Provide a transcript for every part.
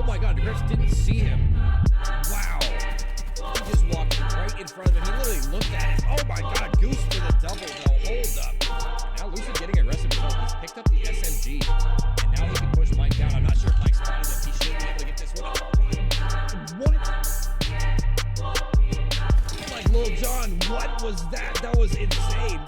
my God, Griff didn't see him. Wow. He just walked right in front of him. He literally looked at it. Oh my God, Goose for the double though. Hold up. Now Lucid getting aggressive. He's picked up the SMG. And now he can push Mike down. I'm not sure if Mike spotted him. He should be able to get this one up. What? Like Lil Jon, what was that? That was insane.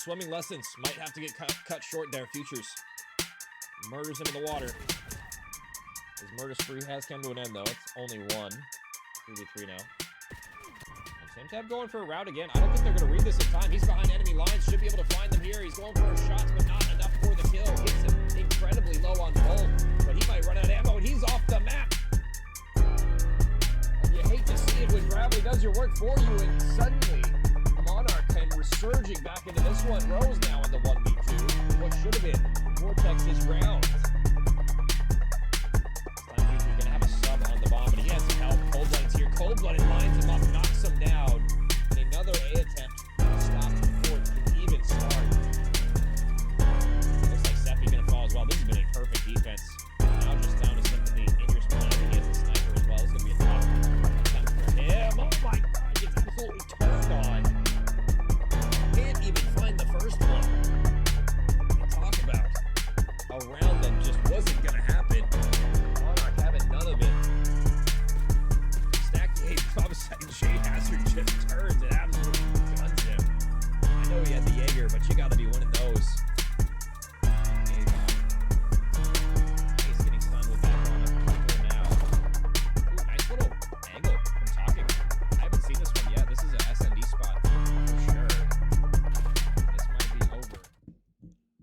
Swimming lessons might have to get cut short there. Futures murders him in the water. His murder spree has come to an end, though. It's only one. 3v3 now. And Samtab going for a route again. I don't think they're going to read this in time. He's behind enemy lines. Should be able to find them here. He's going for his shots, but not enough for the kill. Gets him incredibly low on Bolt, but he might run out of ammo, and he's off the map. And you hate to see it when gravity does your work for you, and suddenly Monarch and resurging back into this one. Rose now in the 1v2. What should have been Vortex's round. This time Future's gonna have a sub on the bomb, and he has some help. Coldblood's here. Coldblooded lines him up, knocks him down. And another A attempt stopped before it can even start. Looks like Seppi gonna fall as well. This has been a perfect defense. Now just down to Sympathy in your spawn. He has a sniper as well. It's gonna be a tough attempt for him. Oh my God, he's absolutely turned on. Can't even find the first one. And talk about a round that just wasn't gonna happen. Monarch having none of it. Stack the 8 promise and Jay Hazard just turns and absolutely guns him. I know he had the Jaeger, but you gotta be one of those. He's getting stunned with that on a couple now. Ooh, nice little angle from Talking. I haven't seen this one yet. This is an SMD spot for sure. This might be over.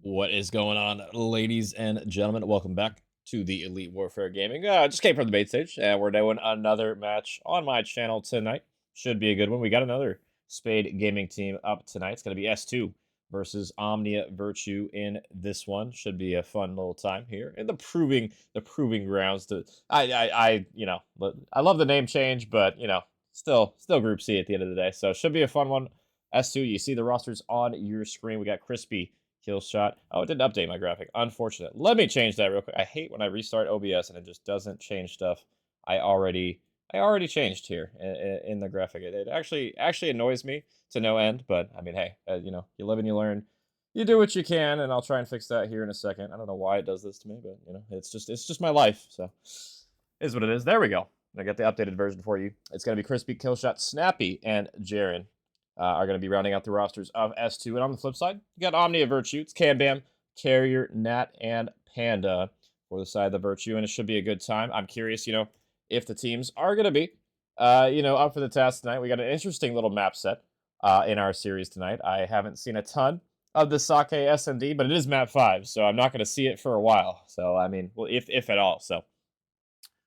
What is going on, ladies and gentlemen? Welcome back to the Elite Warfare Gaming. Just came from the main stage, and we're doing another match on my channel tonight. Should be a good one. We got another Spade Gaming team up tonight. It's going to be S2 versus OMNiA Virtue in this one. Should be a fun little time here in the proving grounds. I love the name change, but still Group C at the end of the day. So should be a fun one. S2, you see the rosters on your screen. We got Crispy, Killshot. Oh, it didn't update my graphic. Unfortunate. Let me change that real quick. I hate when I restart OBS and it just doesn't change stuff I already changed here in the graphic. It actually annoys me to no end, but I mean, hey, you live and you learn. You do what you can, and I'll try and fix that here in a second. I don't know why it does this to me, but it's just my life. So, is what it is. There we go. I got the updated version for you. It's gonna be Crispy, Killshot, Snappy, and Jaren are gonna be rounding out the rosters of S2. And on the flip side, you got OMNiA Virtue. It's Cam Bam, Carrier, Nat, and Panda for the side of the Virtue, and it should be a good time. I'm curious, if the teams are gonna be, up for the task tonight. We got an interesting little map set in our series tonight. I haven't seen a ton of the Sake SMD, but it is map 5, so I'm not going to see it for a while. So, I mean, well, if at all. So,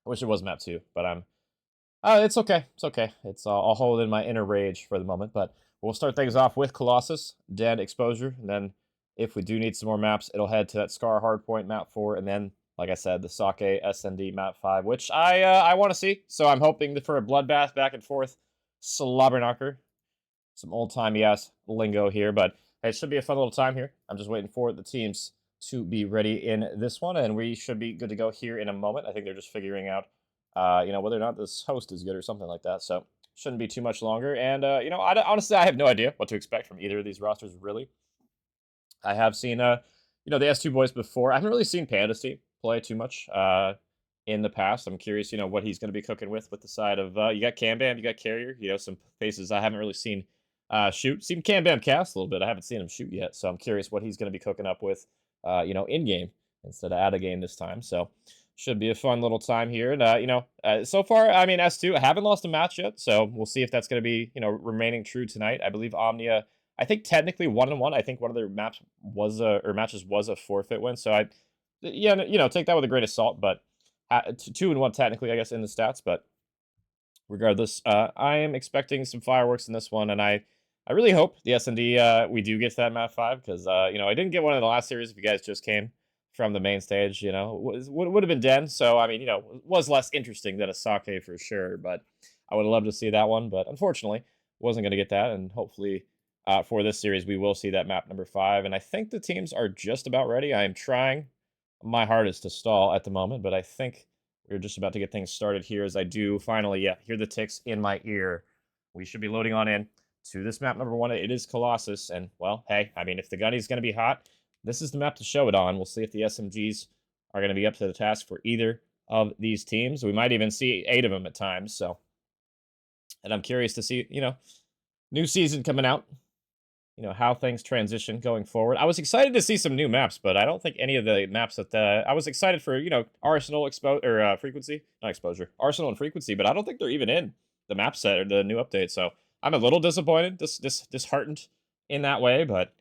I wish it was map 2, but it's okay. It's okay. I'll hold in my inner rage for the moment, but we'll start things off with Colossus, Dead, Exposure, and then if we do need some more maps, it'll head to that Scar Hardpoint map 4, and then, like I said, the Sake SMD map 5, which I want to see. So I'm hoping for a bloodbath back and forth, slobber knocker, some old-timey ass lingo here, but hey, it should be a fun little time here. I'm just waiting for the teams to be ready in this one, and we should be good to go here in a moment. I think they're just figuring out, whether or not this host is good or something like that. So shouldn't be too much longer. And honestly, I have no idea what to expect from either of these rosters. Really, I have seen the S2 boys before. I haven't really seen Panda's team play too much in the past. I'm curious, what he's going to be cooking with the side of you got Cam Bam, you got Carrier, some faces I haven't really seen shoot. Seen Cam Bam cast a little bit. I haven't seen him shoot yet, so I'm curious what he's going to be cooking up with, in game instead of out of game this time. So should be a fun little time here. And so far, I mean, S2 I haven't lost a match yet, so we'll see if that's going to be remaining true tonight. I believe OMNiA, I think technically 1-1. I think one of their matches was a forfeit win. So take that with a grain of salt, but 2-1 technically, I guess, in the stats. But regardless, I am expecting some fireworks in this one, and I really hope the S&D we do get to that map 5, because I didn't get one in the last series. If you guys just came from the main stage, would have been Den. So I mean, was less interesting than a Sake for sure. But I would have loved to see that one, but unfortunately, wasn't going to get that. And hopefully, for this series, we will see that map number 5. And I think the teams are just about ready. I am trying my hardest to stall at the moment, but I think we're just about to get things started here as I do finally, hear the ticks in my ear. We should be loading on in to this map number 1. It is Colossus, and, well, hey, I mean, if the gunny's going to be hot, this is the map to show it on. We'll see if the SMGs are going to be up to the task for either of these teams. We might even see 8 of them at times, so. And I'm curious to see, new season coming out, how things transition going forward. I was excited to see some new maps, but I don't think any of the maps that I was excited for, Arsenal frequency, not exposure, Arsenal and frequency, but I don't think they're even in the map set or the new update. So I'm a little disappointed, disheartened in that way, but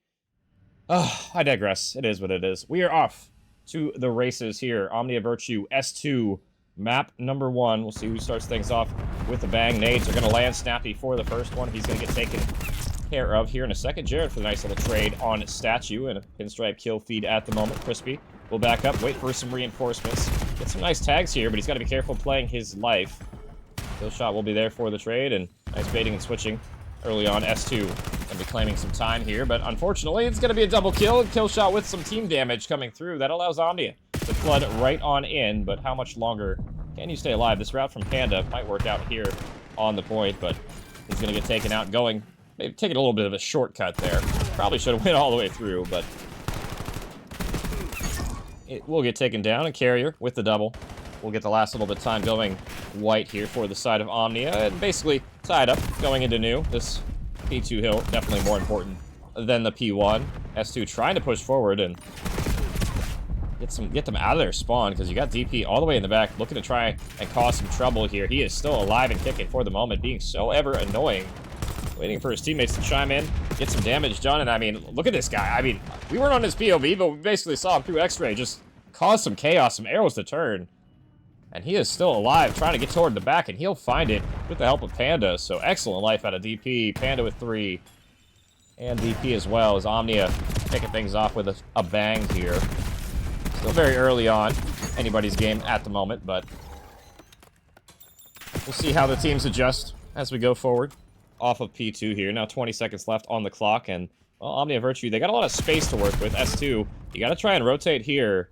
I digress. It is what it is. We are off to the races here. OMNiA Virtue S2 map number 1. We'll see who starts things off with a bang. Nades are going to land Snappy for the first one. He's going to get taken care of here in a second. Jared for the nice little trade on Statue and a pinstripe kill feed at the moment. Crispy will back up, wait for some reinforcements. Get some nice tags here, but he's got to be careful playing his life. Killshot will be there for the trade, and nice baiting and switching early on. S2 going to be claiming some time here, but unfortunately it's going to be a double kill, and Killshot with some team damage coming through. That allows OMNiA to flood right on in, but how much longer can you stay alive? This route from Panda might work out here on the point, but he's going to get taken out going. Maybe taking a little bit of a shortcut there. Probably should have went all the way through, but it will get taken down. And Carrier with the double. We'll get the last little bit of time going white here for the side of OMNiA, and basically tied up going into new. This P2 hill definitely more important than the P1. S2 trying to push forward and get them out of their spawn, because you got DP all the way in the back looking to try and cause some trouble here. He is still alive and kicking for the moment, being so ever annoying. Waiting for his teammates to chime in, get some damage done, and I mean, look at this guy. I mean, we weren't on his POV, but we basically saw him through X-ray, just cause some chaos, some arrows to turn. And he is still alive, trying to get toward the back, and he'll find it with the help of Panda. So excellent life out of DP. Panda with 3. And DP as well, as OMNiA kicking things off with a bang here. Still very early on anybody's game at the moment, but we'll see how the teams adjust as we go forward. Off of P2 here. Now 20 seconds left on the clock, and well, OMNiA Virtue, they got a lot of space to work with. S2, you got to try and rotate here,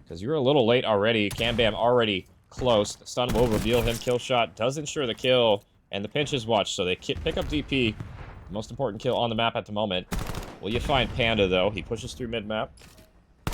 because you're a little late already. Cambam already close. The stun will reveal him. Kill shot does ensure the kill, and the pinch is watched, so they pick up DP. The most important kill on the map at the moment. Will you find Panda, though? He pushes through mid-map.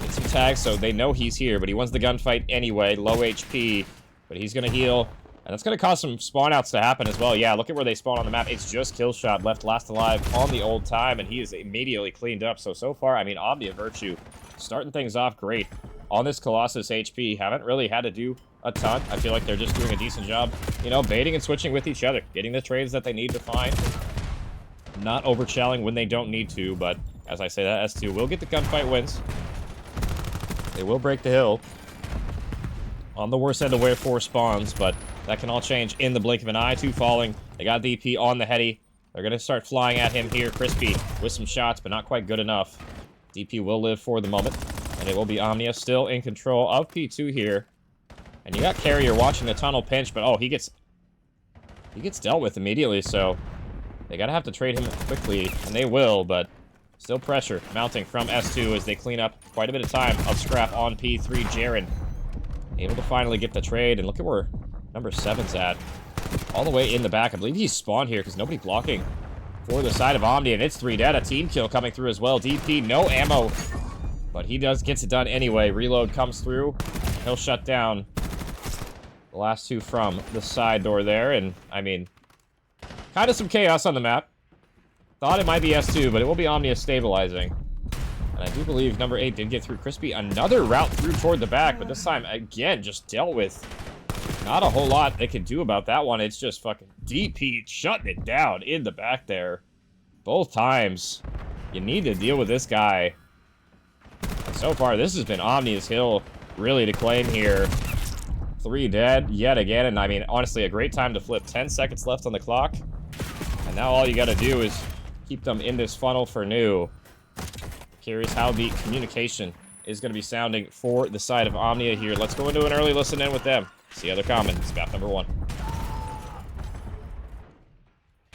Gets some tags, so they know he's here, but he wants the gunfight anyway. Low HP, but he's going to heal. And that's going to cause some spawn-outs to happen as well. Yeah, look at where they spawn on the map. It's just Killshot left last alive on the old time, and he is immediately cleaned up. So far, I mean, OMNiA Virtue starting things off great. On this Colossus HP, haven't really had to do a ton. I feel like they're just doing a decent job, you know, baiting and switching with each other. Getting the trades that they need to find. Not overchelling when they don't need to, but as I say, that S2 will get the gunfight wins. They will break the hill. On the worst end of where 4 spawns, but that can all change in the blink of an eye. 2 falling. They got DP on the heady. They're going to start flying at him here. Crispy with some shots, but not quite good enough. DP will live for the moment, and it will be OMNiA still in control of P2 here. And you got Carrier watching the tunnel pinch, but oh, he gets dealt with immediately, so they gotta have to trade him quickly, and they will, but still pressure mounting from S2 as they clean up quite a bit of time of scrap on P3. Jaren able to finally get the trade, and look at where number 7's at. All the way in the back. I believe he's spawned here because nobody blocking for the side of OMNiA, and it's 3 dead. A team kill coming through as well. DP, no ammo, but he gets it done anyway. Reload comes through. He'll shut down the last 2 from the side door there, and I mean, kind of some chaos on the map. Thought it might be S2, but it will be OMNiA stabilizing. And I do believe number 8 did get through. Crispy, another route through toward the back, but this time, again, just dealt with. Not a whole lot they can do about that one. It's just fucking DP shutting it down in the back there. Both times. You need to deal with this guy. And so far, this has been OMNiA's hill really to claim here. 3 dead yet again, and I mean, honestly, a great time to flip. 10 seconds left on the clock. And now all you gotta do is keep them in this funnel for new. Curious how the communication is gonna be sounding for the side of OMNiA here. Let's go into an early listen in with them. See how they're coming. It's map number 1.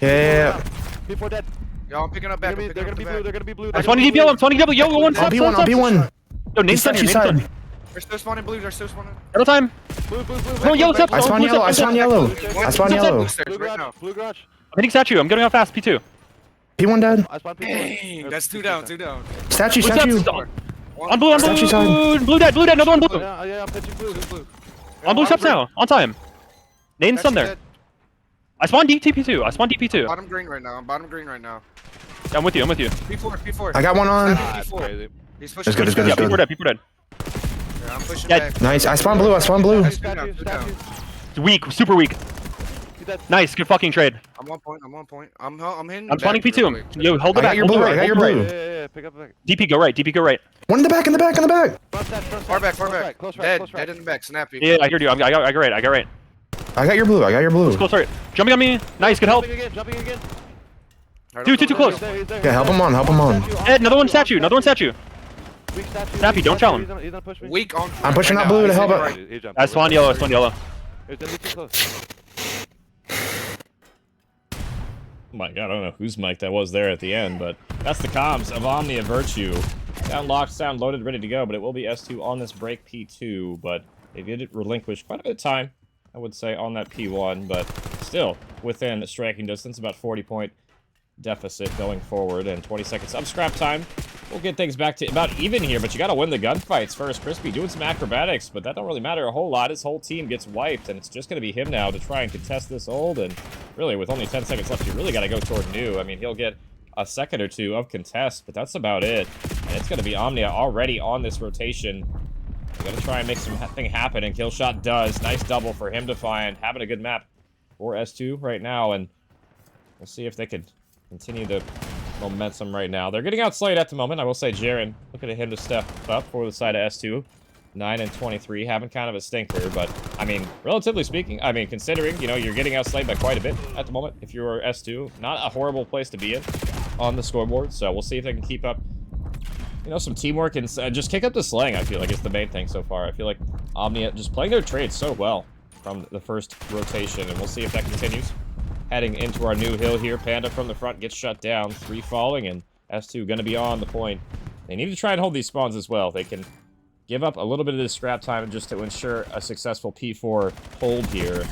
Yeah. Before that. Yo, I'm picking up back. They're gonna be blue. They're gonna be blue. I'm spawning DP, I'm spawning W. Yo, one. On B1, on B1. Yo, name stun here, name stun. They're still spawning blue. They're still spawning. Yellow time. Blue. No, yellow step. I spawn yellow, I spawn yellow. I spawn yellow. Blue garage. I'm hitting statue. I'm getting out fast. P2. P1 dead. I spawn P1. Dang, that's 2 down, 2 down. Statue. On blue, Statue time. Blue dead, another one blue. Yeah, I'm pitching blue. On blue steps now, on time. Nane's stun there. I spawned DP2. I spawned DP2. Bottom green right now. I'm bottom green right now. Yeah, I'm with you. P4. I got one on. P4. He's pushing. It's good. Yeah, people dead. Yeah, I'm pushing Yeah. back. Nice. I spawn blue. That's 2 down, 2 down. It's weak, super weak. Nice, good fucking trade. I'm on point. I'm hitting. I'm spawning back real P2. quick. Yo, hold the I got back. your blue. I got your blue. Yeah. Pick up back. DP go right. One in the back. Far back. Close Dead right. in the back. Snappy. Yeah, I heard you. I got right. I got your blue. Close right. Jumping on me. Nice, good help. Jumping again. Dude, too close. Yeah, help him on. Ed, another one statue. Weak statue. Snappy, don't tell him. He's gonna push me. Weak on. I'm pushing out blue to help out. I spawned yellow. It's gonna be too close. Oh my god, I don't know whose mic that was there at the end, but that's the comms of OMNiA Virtue. Sound locked, sound loaded, ready to go, but it will be S2 on this break P2, but they did relinquish quite a bit of time, I would say, on that P1, but still within striking distance, about 40-point deficit going forward, and 20 seconds of scrap time. We'll get things back to about even here, but you gotta win the gunfights first. Crispy doing some acrobatics, but that don't really matter a whole lot. His whole team gets wiped, and it's just gonna be him now to try and contest this hold, and really, with only 10 seconds left, you really gotta go toward new. I mean, he'll get a second or 2 of contest, but that's about it. And it's gonna be OMNiA already on this rotation. You gotta try and make something happen, and Killshot does. Nice double for him to find. Having a good map for S2 right now, and we'll see if they could continue the momentum right now. They're getting outslayed at the moment. I will say Jaren, looking at him to step up for the side of S2. 9 and 23, having kind of a stinker, but I mean, relatively speaking, I mean, considering, you know, you're getting outslayed by quite a bit at the moment. If you're S2, not a horrible place to be in on the scoreboard. So we'll see if they can keep up, you know, some teamwork and just kick up the slaying. I feel like it's the main thing so far. I feel like OMNiA just playing their trades so well from the first rotation, and we'll see if that continues. Heading into our new hill here, Panda from the front gets shut down, 3 falling, and S2 going to be on the point. They need to try and hold these spawns as well. They can give up a little bit of this scrap time just to ensure a successful P4 hold here.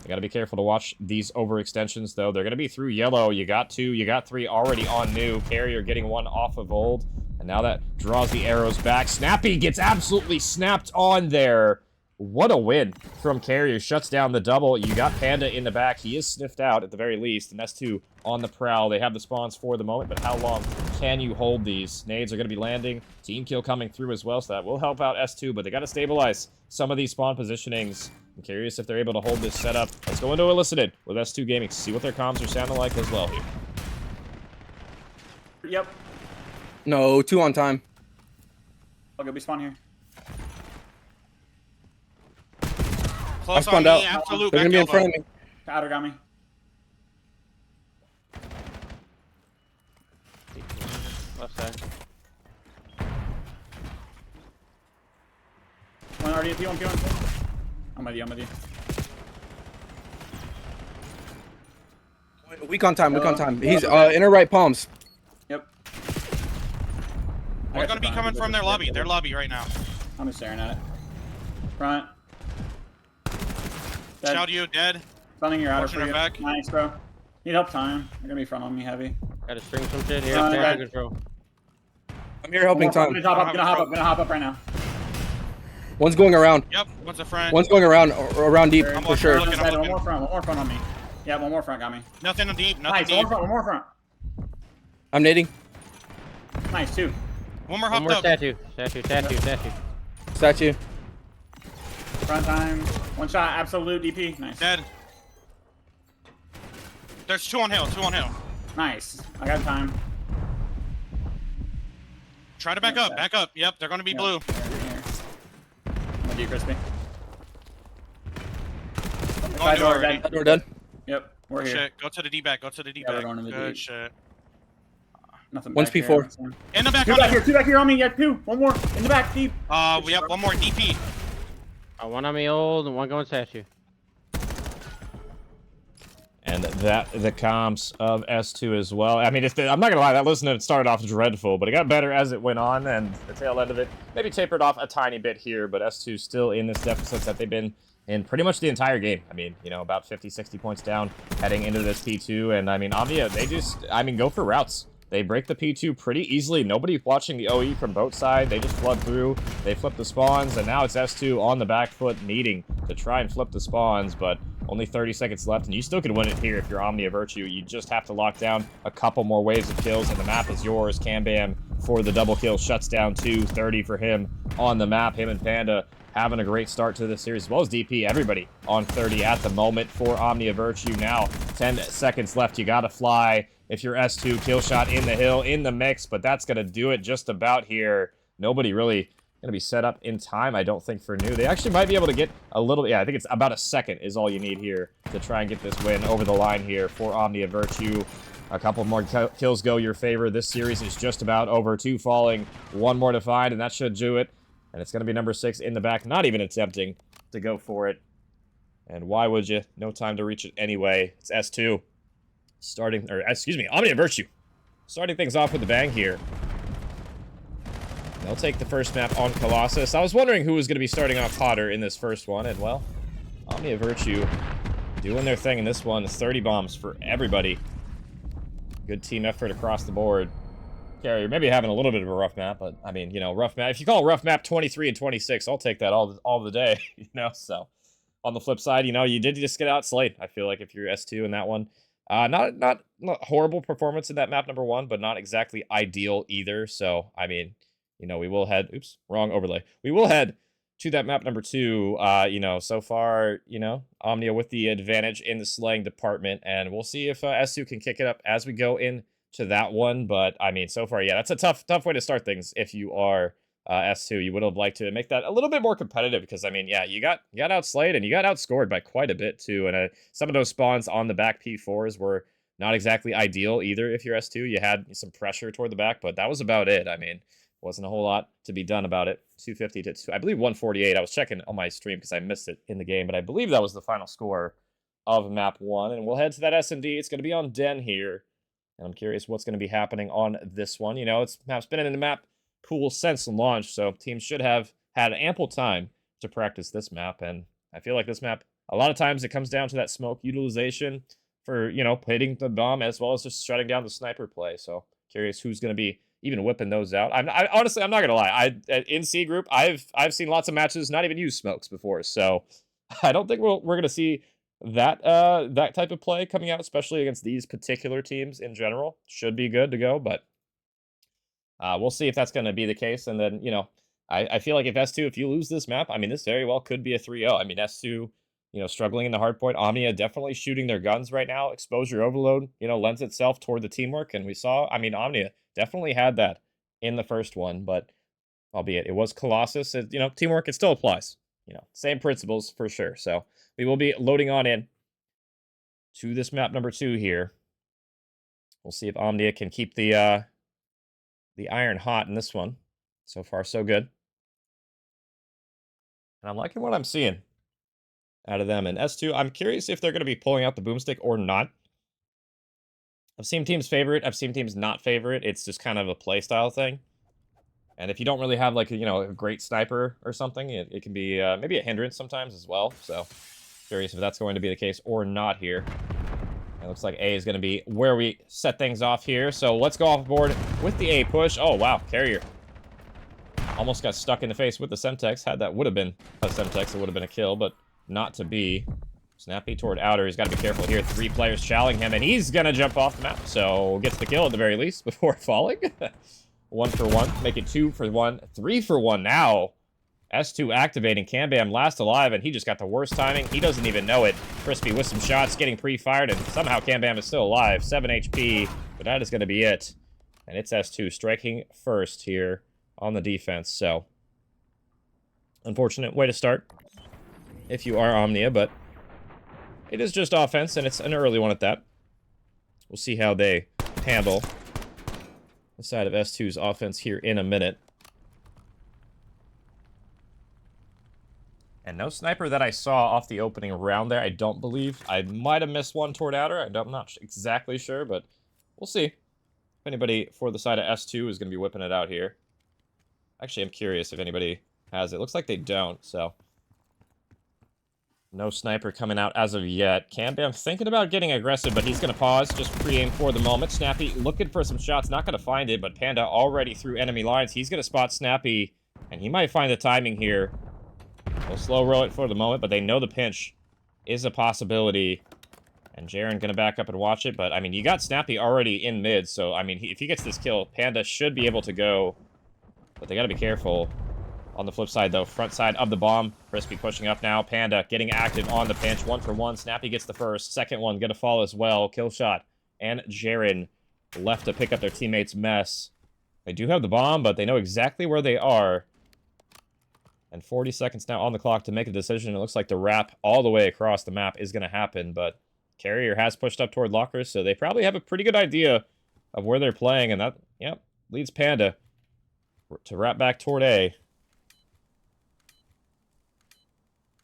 You got to be careful to watch these overextensions, though. They're going to be through yellow. You got 2, you got 3 already on new. Carrier getting 1 off of old, and now that draws the arrows back. Snappy gets absolutely snapped on there. What a win from Carrier. Shuts down the double. You got Panda in the back. He is sniffed out at the very least, and S2 on the prowl. They have the spawns for the moment, but how long can you hold these? Nades are going to be landing. Team kill coming through as well, so that will help out S2, but they got to stabilize some of these spawn positionings. I'm curious if they're able to hold this setup. Let's go into Elicited with S2 Gaming, see what their comms are sounding like as well here. Yep. No, 2 on time. I'll go be spawn here. I Close spawned on out. me, absolute They're gonna back be in elbow. front of me. Outer got me. Left side. One already at you, 1P1. I'm with you, I'm with you. Weak on time, weak on time. He's inner right palms. Yep. We're gonna be coming from their lobby. Their lobby right now. I'm just staring at it. Front. Dead. Shout you, dead. Stunning your outer Watching for her you. back. Nice, bro. Need help time. They're gonna be front on me heavy. Gotta string some shit here. Red. Temperature control. I'm here helping I'm time. gonna hop up right now. One's going around. Yep, one's a friend. One's going around deep I'm for sure. looking, I'm One looking. more front on me. Yeah, one more front got me. Nothing deep, nothing Nice, deep. one more front. I'm nading. Nice, 2. One more One hopped more up. statue. Statue. Front time. One shot, absolute DP. Nice. Dead. There's 2 on hill, 2 on hill. Nice. I got time. Try to back up, back up. Yep, they're gonna be blue. Here. I'm with you, Crispy. Going Side to door already. dead. Door dead. Yep, we're here. Shit, go to the D-back, go to the we're D-back. going to the Good D. shit. Nothing One's back here. P4. In the back, 2 on back hill. here, 2 back here on me. Yeah, 2. One more. In the back, deep. We have 1 more DP. One on me old and one going statue. And that the comps of S2 as well. I mean, I'm not gonna lie, that listening started off dreadful, but it got better as it went on, and the tail end of it maybe tapered off a tiny bit here, but S2 still in this deficit that they've been in pretty much the entire game. I mean, you know, about 50, 60 points down heading into this P2, and I mean, OMNiA, they just, I mean, go for routes. They break the P2 pretty easily. Nobody watching the OE from both sides. They just flood through. They flip the spawns, and now it's S2 on the back foot needing to try and flip the spawns, but only 30 seconds left, and you still could win it here if you're OMNiA Virtue. You just have to lock down a couple more waves of kills, and the map is yours. Cambam for the double kill. Shuts down 2, 30 for him on the map. Him and Panda having a great start to this series, as well as DP. Everybody on 30 at the moment for OMNiA Virtue. Now, 10 seconds left. You gotta fly. If you're S2, kill shot in the hill, in the mix, but that's going to do it just about here. Nobody really going to be set up in time, I don't think, for new. They actually might be able to get a little, yeah, I think it's about a second is all you need here to try and get this win over the line here for OMNiA Virtue. A couple more kills go your favor. This series is just about over. 2 falling, 1 more to find, and that should do it. And it's going to be number 6 in the back, not even attempting to go for it. And why would you? No time to reach it anyway. It's S2. Starting, or excuse me, OMNiA Virtue. Starting things off with a bang here. They'll take the first map on Colossus. I was wondering who was going to be starting off hotter in this first one, and well, OMNiA Virtue doing their thing in this one. 30 bombs for everybody. Good team effort across the board. Carrier maybe having a little bit of a rough map, but I mean, you know, rough map. If you call a rough map 23 and 26, I'll take that all the day, you know. So on the flip side, you know, you did just get outslayed. I feel like if you're S2 in that one. Not horrible performance in that map number 1, but not exactly ideal either. So, I mean, you know, we will head, oops, wrong overlay. We will head to that map number 2. You know, so far, you know, OMNiA with the advantage in the slaying department, and we'll see if S2 can kick it up as we go into that one. But I mean, so far, yeah, that's a tough way to start things if you are S2. You would have liked to make that a little bit more competitive because, I mean, yeah, you got outslayed and you got outscored by quite a bit too. And some of those spawns on the back P4s were not exactly ideal either. If you're S2, you had some pressure toward the back, but that was about it. I mean, wasn't a whole lot to be done about it. 250 to I believe 148. I was checking on my stream because I missed it in the game, but I believe that was the final score of map 1. And we'll head to that S&D. It's going to be on Den here. And I'm curious what's going to be happening on this one. You know, map's been in the map pool since launch, so teams should have had ample time to practice this map. And I feel like this map, a lot of times it comes down to that smoke utilization for, you know, hitting the bomb as well as just shutting down the sniper play. So curious who's going to be even whipping those out. Honestly, I'm not gonna lie. In C group, I've seen lots of matches not even use smokes before, so I don't think we're gonna see that that type of play coming out, especially against these particular teams in general. Should be good to go, but we'll see if that's gonna be the case. And then, you know, I feel like if S2, if you lose this map, I mean, this very well could be a 3-0. I mean, S2, you know, struggling in the hard point. OMNiA definitely shooting their guns right now. Exposure overload, you know, lends itself toward the teamwork, and we saw, I mean, OMNiA definitely had that in the first one, but albeit it was Colossus, you know, teamwork, it still applies. You know, same principles for sure. So we will be loading on in to this map number 2 here. We'll see if OMNiA can keep the iron hot in this one. So far, so good. And I'm liking what I'm seeing out of them. And S2, I'm curious if they're going to be pulling out the boomstick or not. I've seen teams favor it. I've seen teams not favor it. It's just kind of a play style thing. And if you don't really have, like, you know, a great sniper or something, it can be maybe a hindrance sometimes as well. So curious if that's going to be the case or not here. It looks like A is going to be where we set things off here. So let's go off board with the A push. Oh, wow. Carrier almost got stuck in the face with the Semtex. Had that would have been a Semtex, it would have been a kill, but not to be. Snappy toward outer. He's got to be careful here. 3 players challenging him, and he's going to jump off the map. So gets the kill at the very least before falling. 1 for 1. Make it 2 for 1. 3 for 1 now. S2 activating. Cambam last alive, and he just got the worst timing. He doesn't even know it. Crispy with some shots, getting pre-fired, and somehow Cambam is still alive. 7 HP, but that is going to be it. And it's S2 striking first here on the defense. So unfortunate way to start if you are OMNiA, but it is just offense, and it's an early one at that. We'll see how they handle the side of S2's offense here in a minute. And no sniper that I saw off the opening round there, I don't believe. I might have missed one toward outer. I'm not exactly sure, but we'll see if anybody for the side of S2 is going to be whipping it out here. Actually, I'm curious if anybody has it. Looks like they don't, so no sniper coming out as of yet. Cambam thinking about getting aggressive, but he's going to pause, just pre-aim for the moment. Snappy looking for some shots, not going to find it, but Panda already through enemy lines. He's going to spot Snappy, and he might find the timing here. They'll slow roll it for the moment, but they know the pinch is a possibility. And Jaren going to back up and watch it, but, I mean, you got Snappy already in mid, so, I mean, if he gets this kill, Panda should be able to go, but they got to be careful. On the flip side, though, front side of the bomb. Crispy pushing up now. Panda getting active on the pinch. 1 for 1. Snappy gets the first. Second one going to fall as well. Kill shot. And Jaren left to pick up their teammate's mess. They do have the bomb, but they know exactly where they are. And 40 seconds now on the clock to make a decision. It looks like the wrap all the way across the map is going to happen, but Carrier has pushed up toward lockers, so they probably have a pretty good idea of where they're playing, and that, yep, leads Panda to wrap back toward A.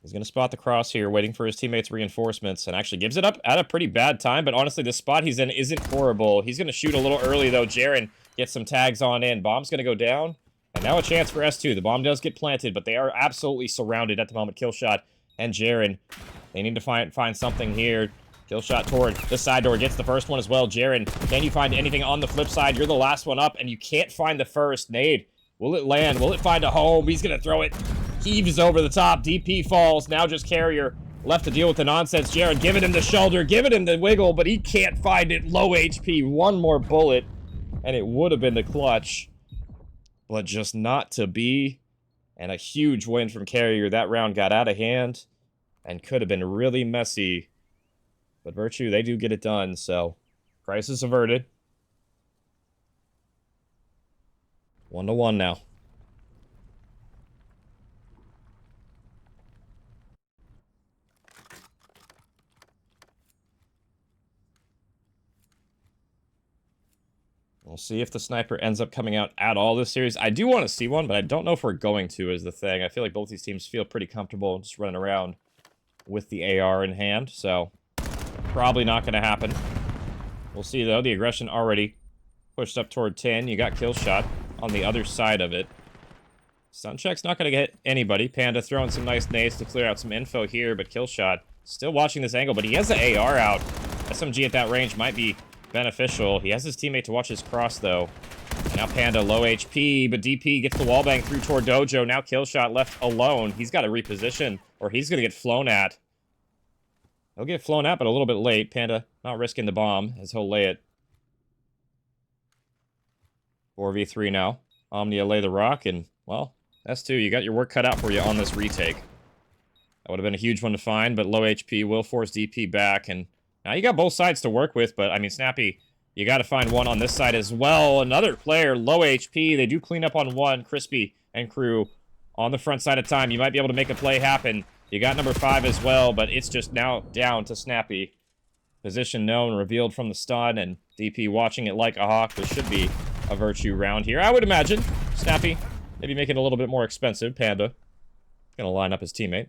He's going to spot the cross here, waiting for his teammates' reinforcements, and actually gives it up at a pretty bad time, but honestly, the spot he's in isn't horrible. He's going to shoot a little early, though. Jaren gets some tags on in. Bomb's going to go down, and now a chance for S2. The bomb does get planted, but they are absolutely surrounded at the moment. Killshot and Jaren, they need to find something here. Killshot toward the side door, gets the first one as well. Jaren, can you find anything on the flip side? You're the last one up, and you can't find the first nade. Will it land? Will it find a home? He's going to throw it. Heaves over the top. DP falls. Now just Carrier left to deal with the nonsense. Jaren giving him the shoulder, giving him the wiggle, but he can't find it. Low HP. One more bullet, and it would have been the clutch, but just not to be. And a huge win from Carrier. That round got out of hand and could have been really messy. But Virtue, they do get it done, so crisis averted. 1-1 now. We'll see if the sniper ends up coming out at all this series. I do want to see one, but I don't know if we're going to is the thing. I feel like both these teams feel pretty comfortable just running around with the AR in hand, so probably not going to happen. We'll see, though. The aggression already pushed up toward 10. You got kill shot on the other side of it. Suncheck's not going to get anybody. Panda throwing some nice nades to clear out some info here, but kill shot still watching this angle, but he has the AR out. SMG at that range might be beneficial. He has his teammate to watch his cross, though. And now Panda low HP, but DP gets the wallbang through toward Dojo. Now Killshot left alone. He's got to reposition, or he's going to get flown at. He'll get flown at, but a little bit late. Panda not risking the bomb, as he'll lay it. 4v3 now. OMNiA lay the rock, and, well, S2, you got your work cut out for you on this retake. That would have been a huge one to find, but low HP will force DP back, and now you got both sides to work with, but, I mean, Snappy, you got to find one on this side as well. Another player, low HP. They do clean up on one. Crispy and crew on the front side of time. You might be able to make a play happen. You got number 5 as well, but it's just now down to Snappy. Position known, revealed from the stun, and DP watching it like a hawk. This should be a virtue round here, I would imagine. Snappy, maybe make it a little bit more expensive. Panda gonna line up his teammate.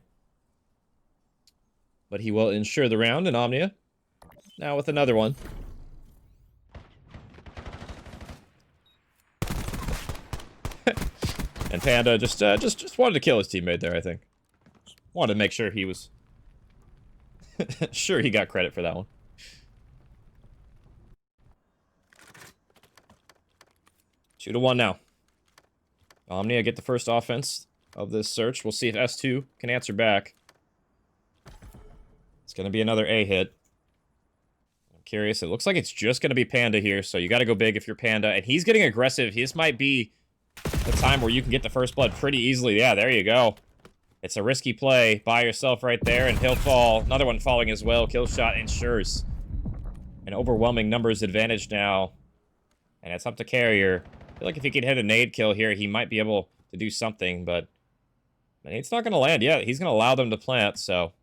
But he will ensure the round, and OMNiA now with another one. And Panda just wanted to kill his teammate there, I think. Wanted to make sure he was sure he got credit for that one. Two to 1 now. OMNiA get the first offense of this search. We'll see if S2 can answer back. It's going to be another A hit. I'm curious. It looks like it's just going to be Panda here, so you got to go big if you're Panda. And he's getting aggressive. This might be the time where you can get the first blood pretty easily. Yeah, there you go. It's a risky play by yourself right there, and he'll fall. Another one falling as well. Kill shot ensures an overwhelming numbers advantage now. And it's up to Carrier. I feel like if he could hit a nade kill here, he might be able to do something, but the nade's not going to land yet. He's going to allow them to plant, so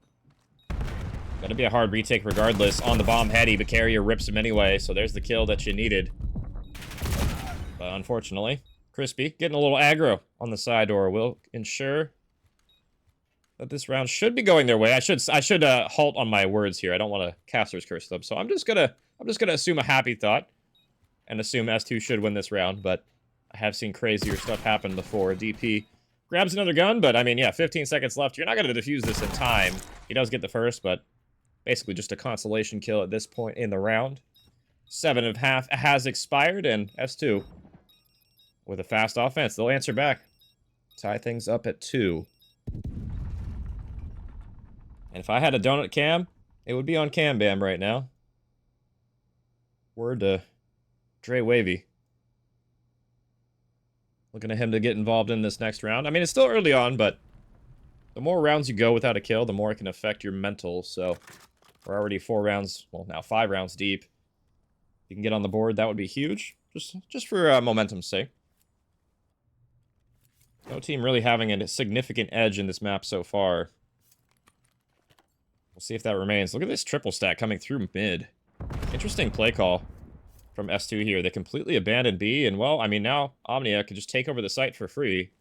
going to be a hard retake regardless on the bomb heady, but Carrier rips him anyway, so there's the kill that you needed. But unfortunately, Crispy getting a little aggro on the side door will ensure that this round should be going their way. I should halt on my words here. I don't want to caster's curse them, so I'm just gonna assume a happy thought and assume S2 should win this round, but I have seen crazier stuff happen before. DP grabs another gun, but I mean, yeah, 15 seconds left. You're not going to defuse this in time. He does get the first, but basically just a consolation kill at this point in the round. 7.5 has expired, and S2 with a fast offense. They'll answer back. Tie things up at 2. And if I had a donut cam, it would be on Cam Bam right now. Word to Dre Wavy. Looking at him to get involved in this next round. I mean, it's still early on, but the more rounds you go without a kill, the more it can affect your mental. So we're already 4 rounds, well, now 5 rounds deep. If you can get on the board, that would be huge. Just for momentum's sake. No team really having a significant edge in this map so far. We'll see if that remains. Look at this triple stack coming through mid. Interesting play call from S2 here. They completely abandoned B, and well, I mean, now OMNiA can just take over the site for free.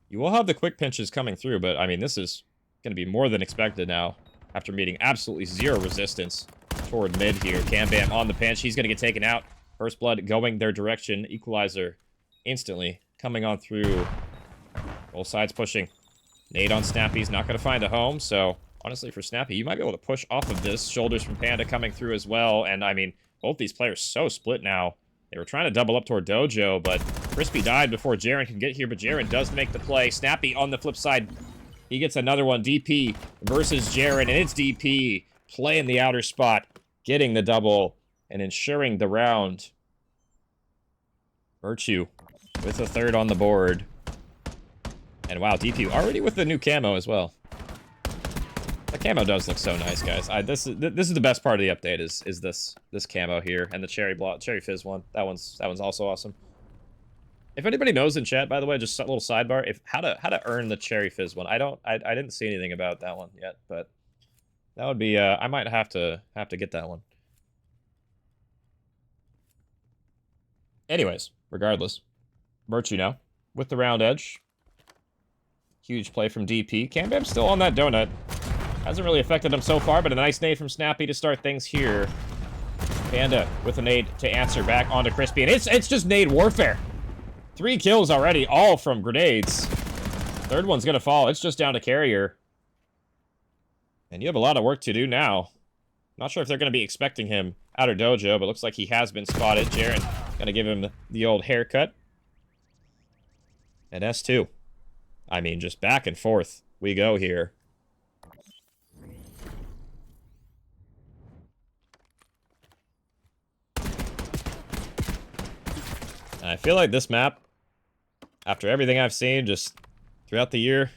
You will have the quick pinches coming through, but I mean, this is going to be more than expected now after meeting absolutely zero resistance toward mid here. Cam Bam on the pinch. He's going to get taken out. First blood going their direction. Equalizer instantly coming on through. Both sides pushing. Nade on Snappy's not going to find a home, so honestly for Snappy, you might be able to push off of this. Shoulders from Panda coming through as well, and I mean, both these players so split now. They were trying to double up toward Dojo, but Crispy died before Jaren can get here, but Jaren does make the play. Snappy on the flip side, he gets another one. DP versus Jaren, and it's DP playing the outer spot, getting the double, and ensuring the round. Virtue with a third on the board. And wow, DP already with the new camo as well. The camo does look so nice, guys. This is the best part of the update is this camo here, and the cherry fizz one. That one's also awesome. If anybody knows in chat, by the way, just a little sidebar, how to earn the cherry fizz one. I didn't see anything about that one yet, but that would be I might have to get that one. Anyways, regardless. Virtue now. With the round edge. Huge play from DP. Cambam's still on that donut. Hasn't really affected him so far, but a nice nade from Snappy to start things here. Panda with a nade to answer back onto Crispy. And it's just nade warfare. 3 kills already, all from grenades. Third one's gonna fall. It's just down to Carrier. And you have a lot of work to do now. Not sure if they're gonna be expecting him outer dojo, but looks like he has been spotted. Jaren gonna give him the old haircut. And S2. I mean, just back and forth we go here. And I feel like this map, after everything I've seen just throughout the year,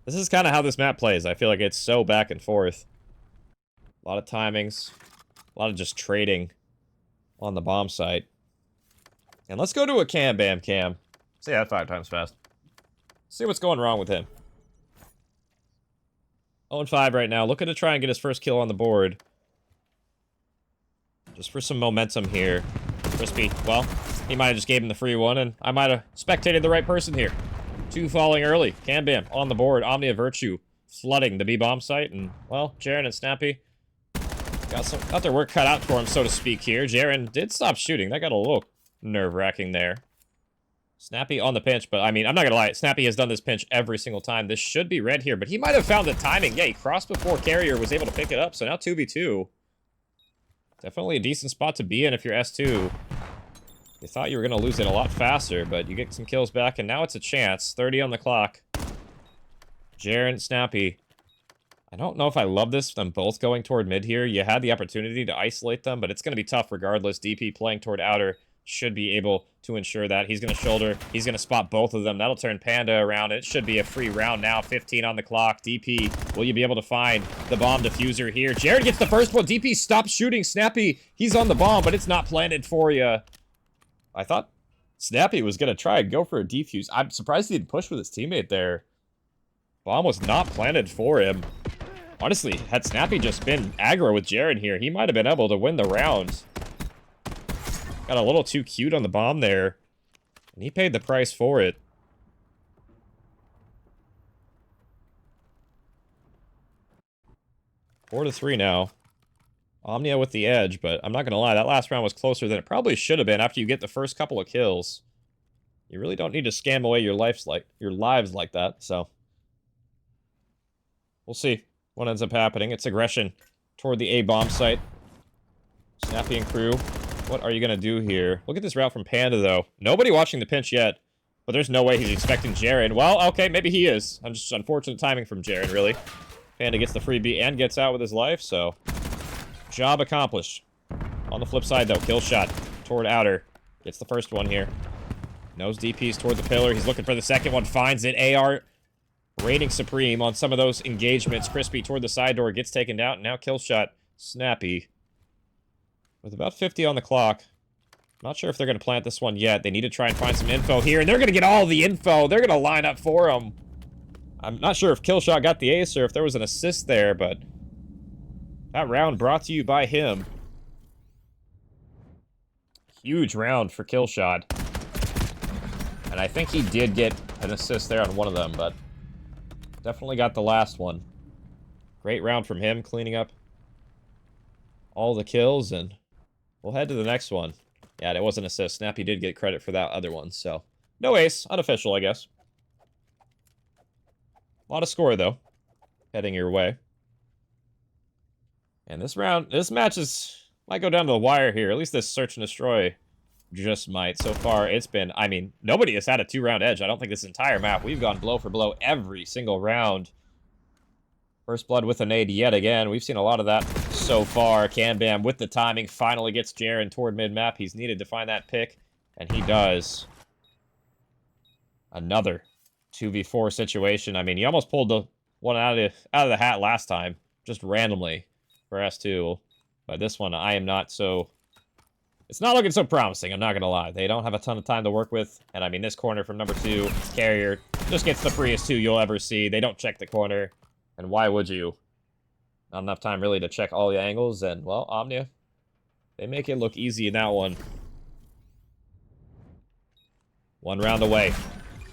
this is kind of how this map plays. I feel like it's so back and forth. A lot of timings, a lot of just trading on the bomb site. And let's go to a Cam Bam Cam. Say that 5 times fast. See what's going wrong with him. 0-5 right now, looking to try and get his first kill on the board. Just for some momentum here. Crispy, well, he might have just gave him the free one, and I might have spectated the right person here. 2 falling early. Cam Bam on the board. OMNiA Virtue flooding the B-bomb site, and, well, Jaren and Snappy got their work cut out for him, so to speak here. Jaren did stop shooting. That got a little nerve-wracking there. Snappy on the pinch, but, I mean, I'm not gonna lie. Snappy has done this pinch every single time. This should be red here, but he might have found the timing. Yeah, he crossed before Carrier was able to pick it up, so now 2v2. Definitely a decent spot to be in if you're S2. You thought you were going to lose it a lot faster, but you get some kills back, and now it's a chance. 30 on the clock. Jaren, Snappy. I don't know if I love this, them both going toward mid here. You had the opportunity to isolate them, but it's going to be tough regardless. DP playing toward outer should be able to ensure that. He's going to shoulder. He's going to spot both of them. That'll turn Panda around. It should be a free round now. 15 on the clock. DP, will you be able to find the bomb diffuser here? Jared gets the first one. DP stops shooting. Snappy, he's on the bomb, but it's not planted for you. I thought Snappy was going to try and go for a defuse. I'm surprised he didn't push with his teammate there. Bomb was not planted for him. Honestly, had Snappy just been aggro with Jaren here, he might have been able to win the round. Got a little too cute on the bomb there. And he paid the price for it. Four to 3 now. OMNiA with the edge, but I'm not going to lie, that last round was closer than it probably should have been after you get the first couple of kills. You really don't need to scam away your lives like that, so. We'll see what ends up happening. It's aggression toward the A-bomb site. Snappy and crew, what are you going to do here? Look at this route from Panda, though. Nobody watching the pinch yet, but there's no way he's expecting Jaren. Well, okay, maybe he is. I'm just unfortunate timing from Jaren, really. Panda gets the freebie and gets out with his life, so. Job accomplished. On the flip side, though, kill shot toward outer. Gets the first one here. Knows DP's toward the pillar. He's looking for the second one. Finds it. AR reigning supreme on some of those engagements. Crispy toward the side door. Gets taken down. Now kill shot. Snappy. With about 50 on the clock. Not sure if they're going to plant this one yet. They need to try and find some info here. And they're going to get all the info. They're going to line up for him. I'm not sure if Killshot got the ace or if there was an assist there, but that round brought to you by him. Huge round for Killshot. And I think he did get an assist there on one of them, but definitely got the last one. Great round from him, cleaning up all the kills, and we'll head to the next one. Yeah, it was an assist. Snappy did get credit for that other one, so no ace. Unofficial, I guess. A lot of score, though, heading your way. And this match might go down to the wire here. At least this search and destroy just might. So far, it's been, I mean, nobody has had a 2-round edge. I don't think this entire map. We've gone blow for blow every single round. First blood with a nade yet again. We've seen a lot of that so far. Cam Bam with the timing finally gets Jaren toward mid-map. He's needed to find that pick, and he does. Another 2v4 situation. I mean, he almost pulled the one out of the hat last time, just randomly for S2. But this one, I am not so... It's not looking so promising, I'm not going to lie. They don't have a ton of time to work with. And I mean, this corner from number 2, Carrier, just gets the freest 2 you'll ever see. They don't check the corner. And why would you? Not enough time, really, to check all the angles. And, well, OMNiA, they make it look easy in that one. 1 round away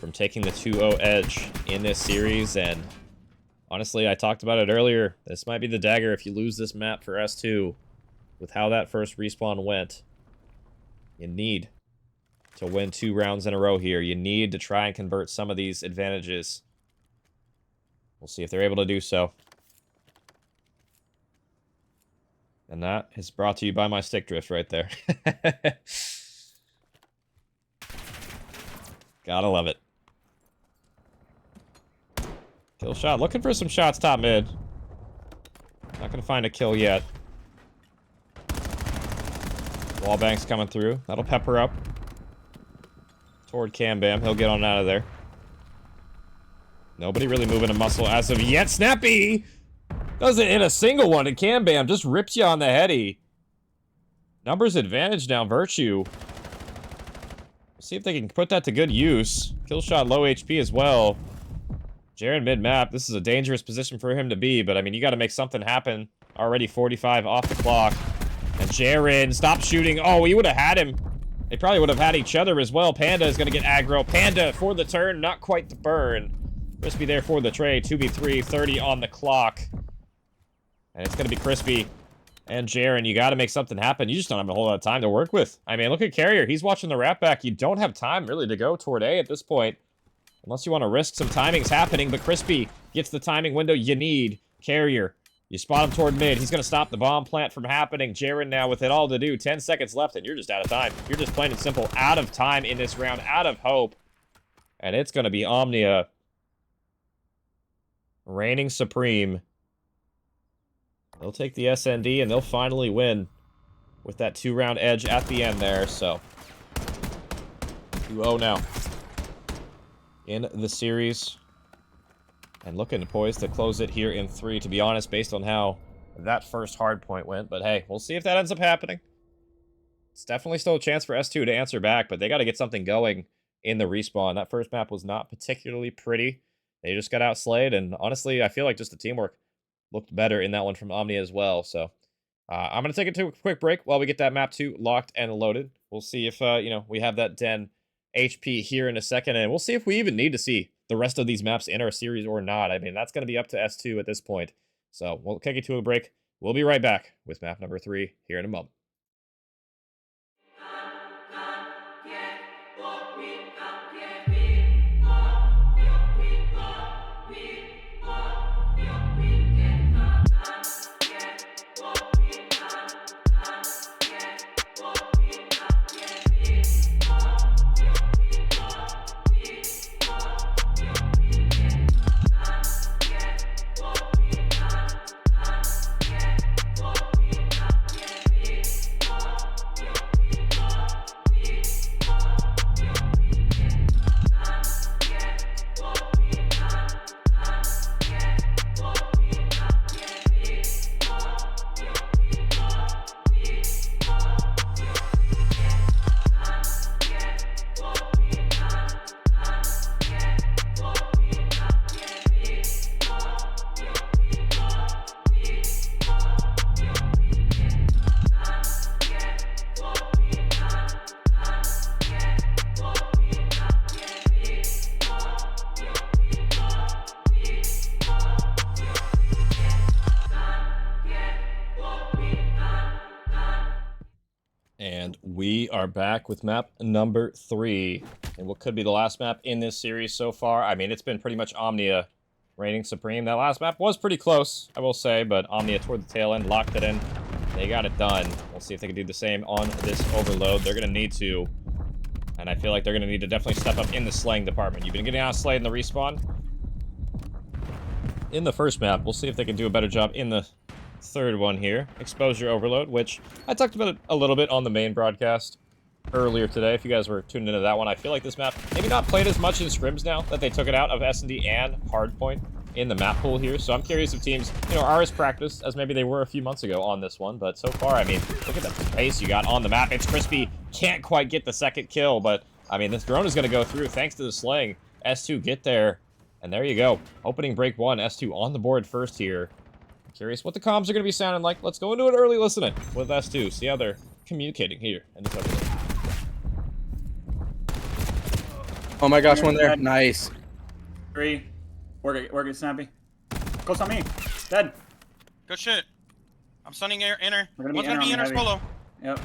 from taking the 2-0 edge in this series, and honestly, I talked about it earlier. This might be the dagger if you lose this map for S2 with how that first respawn went. You need to win 2 rounds in a row here. You need to try and convert some of these advantages. We'll see if they're able to do so. And that is brought to you by my stick drift right there. Gotta love it. Kill shot. Looking for some shots top mid. Not gonna find a kill yet. Wallbang's coming through. That'll pepper up toward Cam Bam. He'll get on out of there. Nobody really moving a muscle as of yet. Snappy doesn't hit a single one, and Cam Bam just rips you on the heady. Numbers advantage now, Virtue. See if they can put that to good use. Kill shot low HP as well. Jaren mid-map. This is a dangerous position for him to be, but I mean, you got to make something happen. Already 45 off the clock. And Jaren, stop shooting. Oh, he would have had him. They probably would have had each other as well. Panda is going to get aggro. Panda for the turn, not quite the burn. Crispy there for the trade. 2v3, 30 on the clock. And it's going to be Crispy and Jaren. You got to make something happen. You just don't have a whole lot of time to work with. I mean, look at Carrier. He's watching the wrap back. You don't have time really to go toward A at this point. Unless you want to risk some timings happening, but Crispy gets the timing window you need. Carrier, you spot him toward mid. He's going to stop the bomb plant from happening. Jaren now with it all to do. 10 seconds left, and you're just out of time. You're just plain and simple out of time in this round, out of hope. And it's going to be OMNiA reigning supreme. They'll take the SND, and they'll finally win with that 2-round edge at the end there, so 2-0 now in the series, and looking poised to close it here in 3, to be honest, based on how that first hard point went. But hey, we'll see if that ends up happening. It's definitely still a chance for S2 to answer back, but they got to get something going in the respawn. That first map was not particularly pretty. They just got outslayed, and honestly, I feel like just the teamwork looked better in that one from OMNiA as well. So I'm going to take it to a quick break while we get that map 2 locked and loaded. We'll see if, you know, we have that Den HP here in a second, and we'll see if we even need to see the rest of these maps in our series or not. I mean, that's going to be up to S2 at this point. So we'll take it to a break. We'll be right back with map number 3 here in a moment. And we are back with map number 3, and what could be the last map in this series so far. I mean, it's been pretty much OMNiA reigning supreme. That last map was pretty close, I will say, but OMNiA toward the tail end locked it in. They got it done. We'll see if they can do the same on this overload. They're going to need to, and I feel like they're going to need to definitely step up in the slaying department. You've been getting outslayed in the respawn in the first map. We'll see if they can do a better job in the third one here. Exposure overload, which I talked about it a little bit on the main broadcast earlier today. If you guys were tuned into that one, I feel like this map maybe not played as much in scrims now that they took it out of S&D and Hardpoint in the map pool here. So I'm curious if teams, you know, are as practiced as maybe they were a few months ago on this one. But so far, I mean, look at the pace you got on the map. It's Crispy. Can't quite get the second kill, but I mean, this drone is going to go through thanks to the slaying. S2 get there, and there you go. Opening break 1, S2 on the board first here. Curious what the comms are going to be sounding like. Let's go into it early listening with S2. See how they're communicating here in this episode. Oh my gosh, one there. Nice. 3. Work it, Snappy. Close on me. Dead. Good shit. I'm stunning inner. We're gonna be One's gonna be inner inner on the solo. Yep.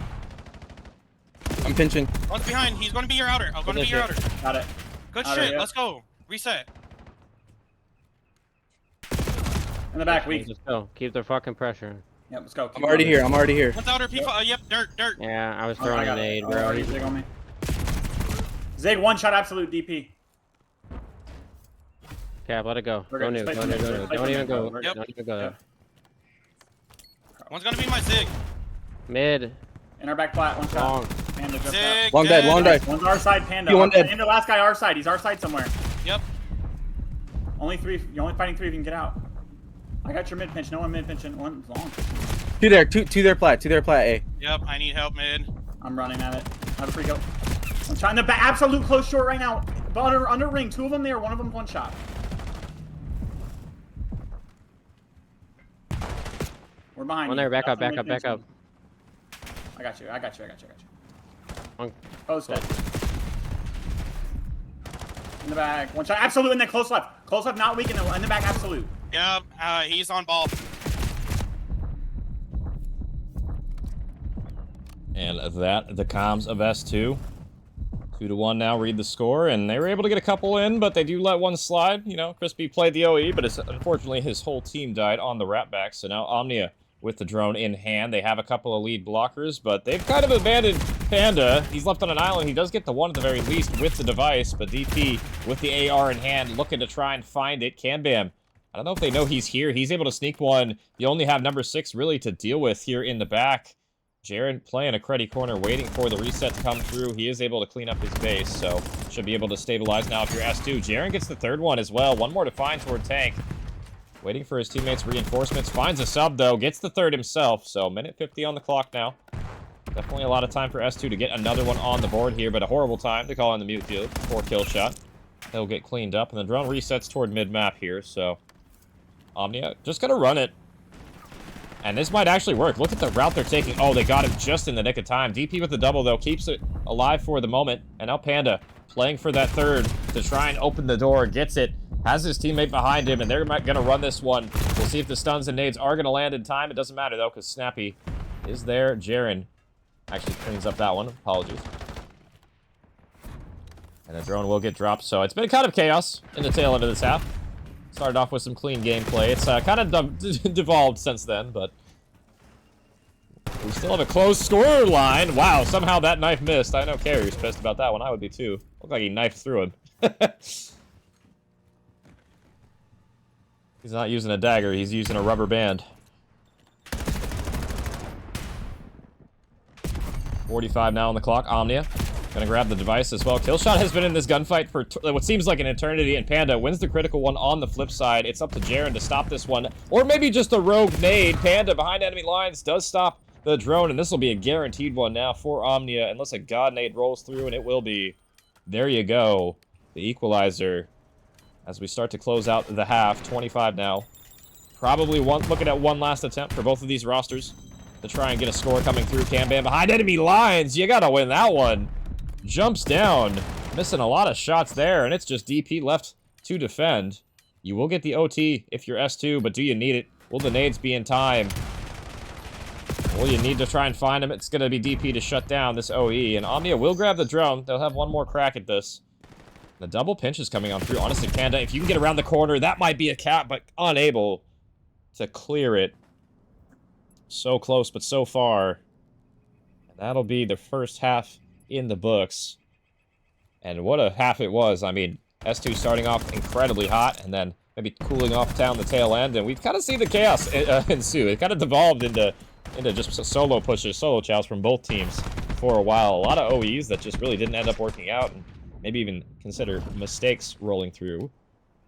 I'm pinching. One's behind. He's gonna be your outer. I'm gonna be your outer. Got it. Good Outer, shit. yeah. Let's go. Reset. In the back, weak. Let's go. Keep the fucking pressure. Yep, let's go. I'm already here. I'm already here. One's outer. P5. Yep. Dirt. Yeah, I was Oh, throwing I a got it. nade, Oh, bro. he's Zig on me. Zig, one shot absolute DP. Cap, let it go. We're Go good. new. Play Go for new. mid, Go new. play for Don't even mid, go. bro. Yep. Don't even go there. Yep. One's gonna be my Zig. Mid. In our back flat, one shot. Long. Panda just out. Zig. Long dead. Long dead. One's our side, Panda. You one dead. And the last guy our side. He's our side somewhere. Yep. Only 3. You're only fighting 3 if you can get out. I got your mid pinch. No one mid pinching. One's long. Two there. Two there plat. Two there plat. A. Yep. I need help, mid. I'm running at it. I have a free kill. I'm trying to absolute close short right now. But under ring. 2 of them there. One of them one shot. We're behind. One you. there. Back up. That's Back the up. Back up. I got you. I got you. One. Post it. In the back. One shot. Absolute in the close left. Close left, not weak. In the back, absolute. Yep. He's on ball. And that, the comms of S2. 2-1 now, read the score, and they were able to get a couple in, but they do let one slide. You know, Crispy played the OE, but unfortunately his whole team died on the wrap back, so now OMNiA with the drone in hand. They have a couple of lead blockers, but they've kind of abandoned Panda. He's left on an island. He does get the one at the very least with the device, but DP with the AR in hand, looking to try and find it. Bam. I don't know if they know he's here. He's able to sneak one. You only have number 6 really to deal with here in the back. Jaren playing a cruddy corner, waiting for the reset to come through. He is able to clean up his base, so should be able to stabilize now if you're S2. Jaren gets the 3rd one as well. One more to find toward tank. Waiting for his teammates' reinforcements. Finds a sub, though. Gets the 3rd himself, so minute 50 on the clock now. Definitely a lot of time for S2 to get another one on the board here, but a horrible time to call in the mute field. 4-kill shot. He'll get cleaned up, and the drone resets toward mid-map here, so OMNiA just gonna run it. And this might actually work. Look at the route they're taking. Oh, they got him just in the nick of time. DP with the double, though, keeps it alive for the moment. And now Panda playing for that 3rd to try and open the door. Gets it. Has his teammate behind him, and they're going to run this one. We'll see if the stuns and nades are going to land in time. It doesn't matter, though, because Snappy is there. Jaren actually cleans up that one. Apologies. And the drone will get dropped. So it's been kind of chaos in the tail end of this half. Started off with some clean gameplay. It's kind of devolved since then, but we still have a close score line. Wow, somehow that knife missed. I know Carrier's pissed about that one. I would be too. Looked like he knifed through him. He's not using a dagger. He's using a rubber band. 45 now on the clock. OMNiA gonna grab the device as well. Killshot has been in this gunfight for what seems like an eternity, and Panda wins the critical one on the flip side. It's up to Jaren to stop this one, or maybe just a rogue nade. Panda behind enemy lines does stop the drone, and this will be a guaranteed one now for OMNiA, unless a god nade rolls through, and it will be. There you go. The equalizer. As we start to close out the half, 25 now. Probably looking at one last attempt for both of these rosters to try and get a score coming through. Bam behind enemy lines. You gotta win that one. Jumps down. Missing a lot of shots there, and it's just DP left to defend. You will get the OT if you're S2, but do you need it? Will the nades be in time? Well, you need to try and find him. It's going to be DP to shut down this OE, and OMNiA will grab the drone. They'll have one more crack at this. The double pinch is coming on through. Honestly, Panda, if you can get around the corner, that might be a cap, but unable to clear it. So close, but so far. And that'll be the first half in the books. And what a half it was. I mean, S2 starting off incredibly hot, and then maybe cooling off down the tail end, and we've kind of seen the chaos ensue. It kind of devolved into just solo pushes, solo chows from both teams for a while. A lot of OEs that just really didn't end up working out, and maybe even consider mistakes rolling through.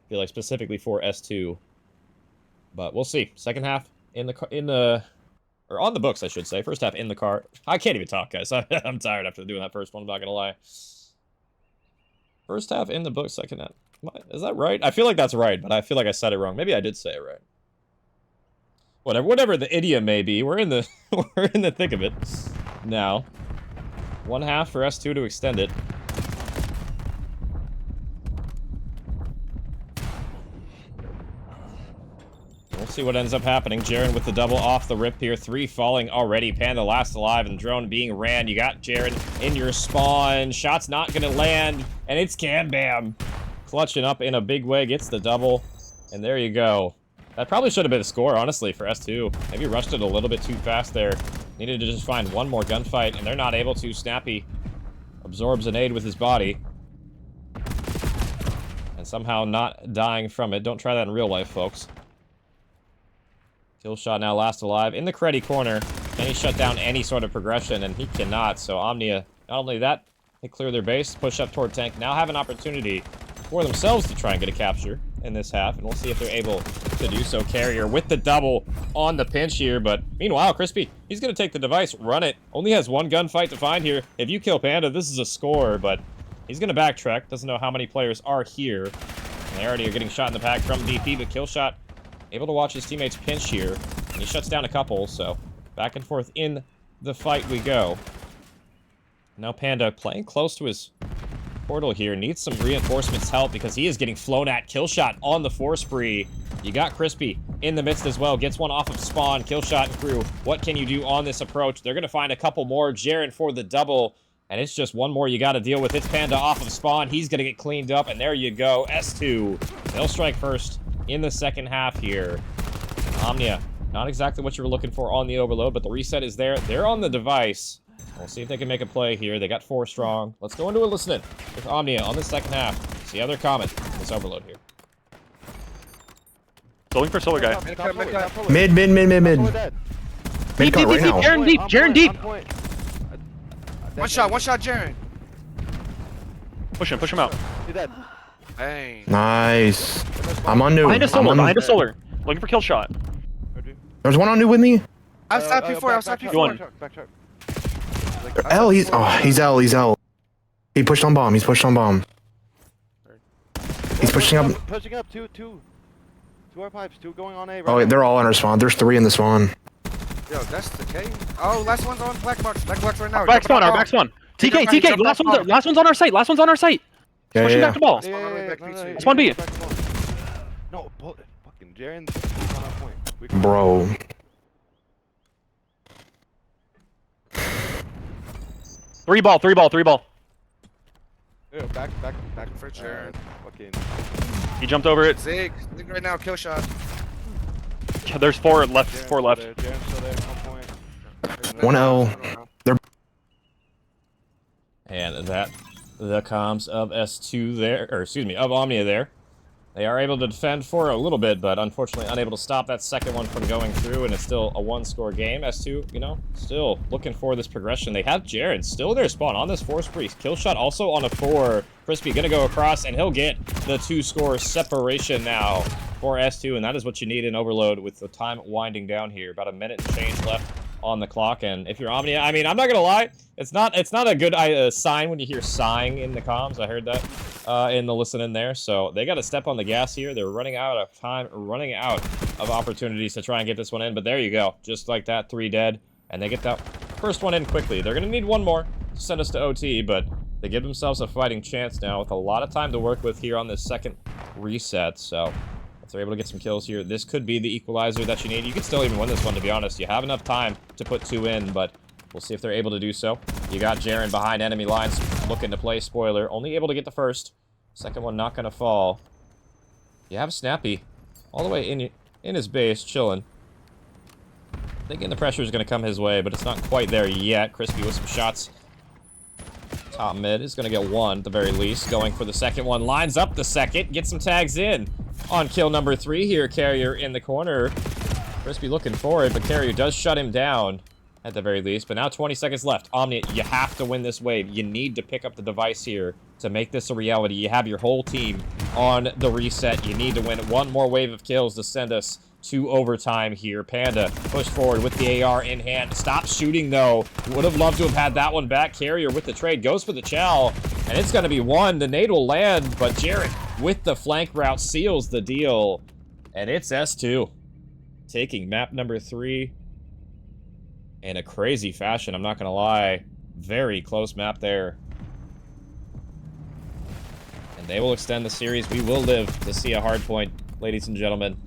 I feel like specifically for S2. But we'll see. Second half or on the books, I should say. First half in the car. I can't even talk, guys. I'm tired after doing that first one, I'm not gonna lie. First half in the books, second half. Is that right? I feel like that's right, but I feel like I said it wrong. Maybe I did say it right. Whatever the idiom may be, we're in the we're in the thick of it now. One half for S2 to extend it. We'll see what ends up happening. Jaren with the double off the rip here. 3 falling already. Panda last alive and drone being ran. You got Jaren in your spawn. Shot's not gonna land. And it's Can Bam. Clutching up in a big way. Gets the double. And there you go. That probably should have been a score, honestly, for S2. Maybe rushed it a little bit too fast there. Needed to just find one more gunfight, and they're not able to. Snappy absorbs an aid with his body. And somehow not dying from it. Don't try that in real life, folks. Kill shot now last alive in the Creddy corner. Can he shut down any sort of progression? And he cannot. So OMNiA, not only that, they clear their base, push up toward tank. Now have an opportunity for themselves to try and get a capture in this half. And we'll see if they're able to do so. Carrier with the double on the pinch here. But meanwhile, Crispy, he's going to take the device, run it. Only has one gunfight to find here. If you kill Panda, this is a score. But he's going to backtrack. Doesn't know how many players are here. And they already are getting shot in the pack from DP. But Killshot able to watch his teammates pinch here. And he shuts down a couple. So back and forth in the fight we go. Now Panda playing close to his portal here. Needs some reinforcements help because he is getting flown at. Killshot on the 4 spree. You got Crispy in the midst as well. Gets one off of spawn. Killshot and crew. What can you do on this approach? They're going to find a couple more. Jaren for the double. And it's just one more you got to deal with. It's Panda off of spawn. He's going to get cleaned up. And there you go. S2. They'll strike first in the second half here. OMNiA, not exactly what you were looking for on the overload, but the reset is there. They're on the device. We'll see if they can make a play here. They got 4 strong. Let's go into a listening with OMNiA on the second half. See how they're common. This overload here. Going for solar guy. Mid. Mid Deep, cut right now. Jaren deep, Jaren deep. One shot, Jaren. Push him out. Dang. Nice. I'm on new. Behind a I'm solar, on behind new. a solar. Looking for kill shot. There's one on new with me. I've stopped you for. I've stopped you Go for. on. L, he's L. He pushed on bomb. He's pushed on bomb. He's pushing up. Pushing up, two our pipes, 2 going on A. Right Oh, wait, they're all in our spawn. There's 3 in the spawn. Yo, that's the case. Oh, last one's on black box. Black box right now. Back spawn, our back spawn. TK, last one's on our site. Yeah, Pushing back the ball. Yeah. Spawn B. No, fucking Jaren's on our point. Bro. Three ball. Yeah, back For Jaren. Fucking. He jumped over it. Zig right now. Kill shot. There's 4 left. Jaren's 4 left. Jaren's still there, 1 point. 1 L. And that, the comms of S2 there, or excuse me, of OMNiA there. They are able to defend for a little bit, but unfortunately unable to stop that second one from going through, and it's still a 1-score game. S2, you know, still looking for this progression. They have Jaren still their spawn on this 4 spree. Kill shot also on a 4. Crispy gonna go across, and he'll get the 2-score separation now for S2, and that is what you need in overload with the time winding down here. About a minute and change left on the clock, and if you're OMNiA, I mean, I'm not gonna lie, it's not a good sign when you hear sighing in the comms. I heard that in the listening there, so they got to step on the gas here. They're running out of time, running out of opportunities to try and get this one in, but there you go, just like that, 3 dead, and they get that first one in quickly. They're gonna need one more to send us to OT, but they give themselves a fighting chance now with a lot of time to work with here on this second reset. So if they're able to get some kills here, this could be the equalizer that you need. You could still even win this one, to be honest. You have enough time to put 2 in, but we'll see if they're able to do so. You got Jaren behind enemy lines looking to play spoiler. Only able to get the first. Second one not going to fall. You have Snappy all the way in his base, chilling. Thinking the pressure is going to come his way, but it's not quite there yet. Crispy with some shots. Top mid is going to get 1 at the very least. Going for the second one. Lines up the second. Gets some tags in. On kill number 3 here, Carrier in the corner. Crispy looking for it, but Carrier does shut him down at the very least. But now 20 seconds left. OMNiA, you have to win this wave. You need to pick up the device here to make this a reality. You have your whole team on the reset. You need to win 1 more wave of kills to send us to overtime here. Panda push forward with the AR in hand. Stop shooting though. Would have loved to have had that one back. Carrier with the trade goes for the chow, and it's going to be 1. The nade will land, but Jaren with the flank route seals the deal, and it's S2 taking map number 3 in a crazy fashion. I'm not going to lie, very close map there, and they will extend the series. We will live to see a hard point, ladies and gentlemen.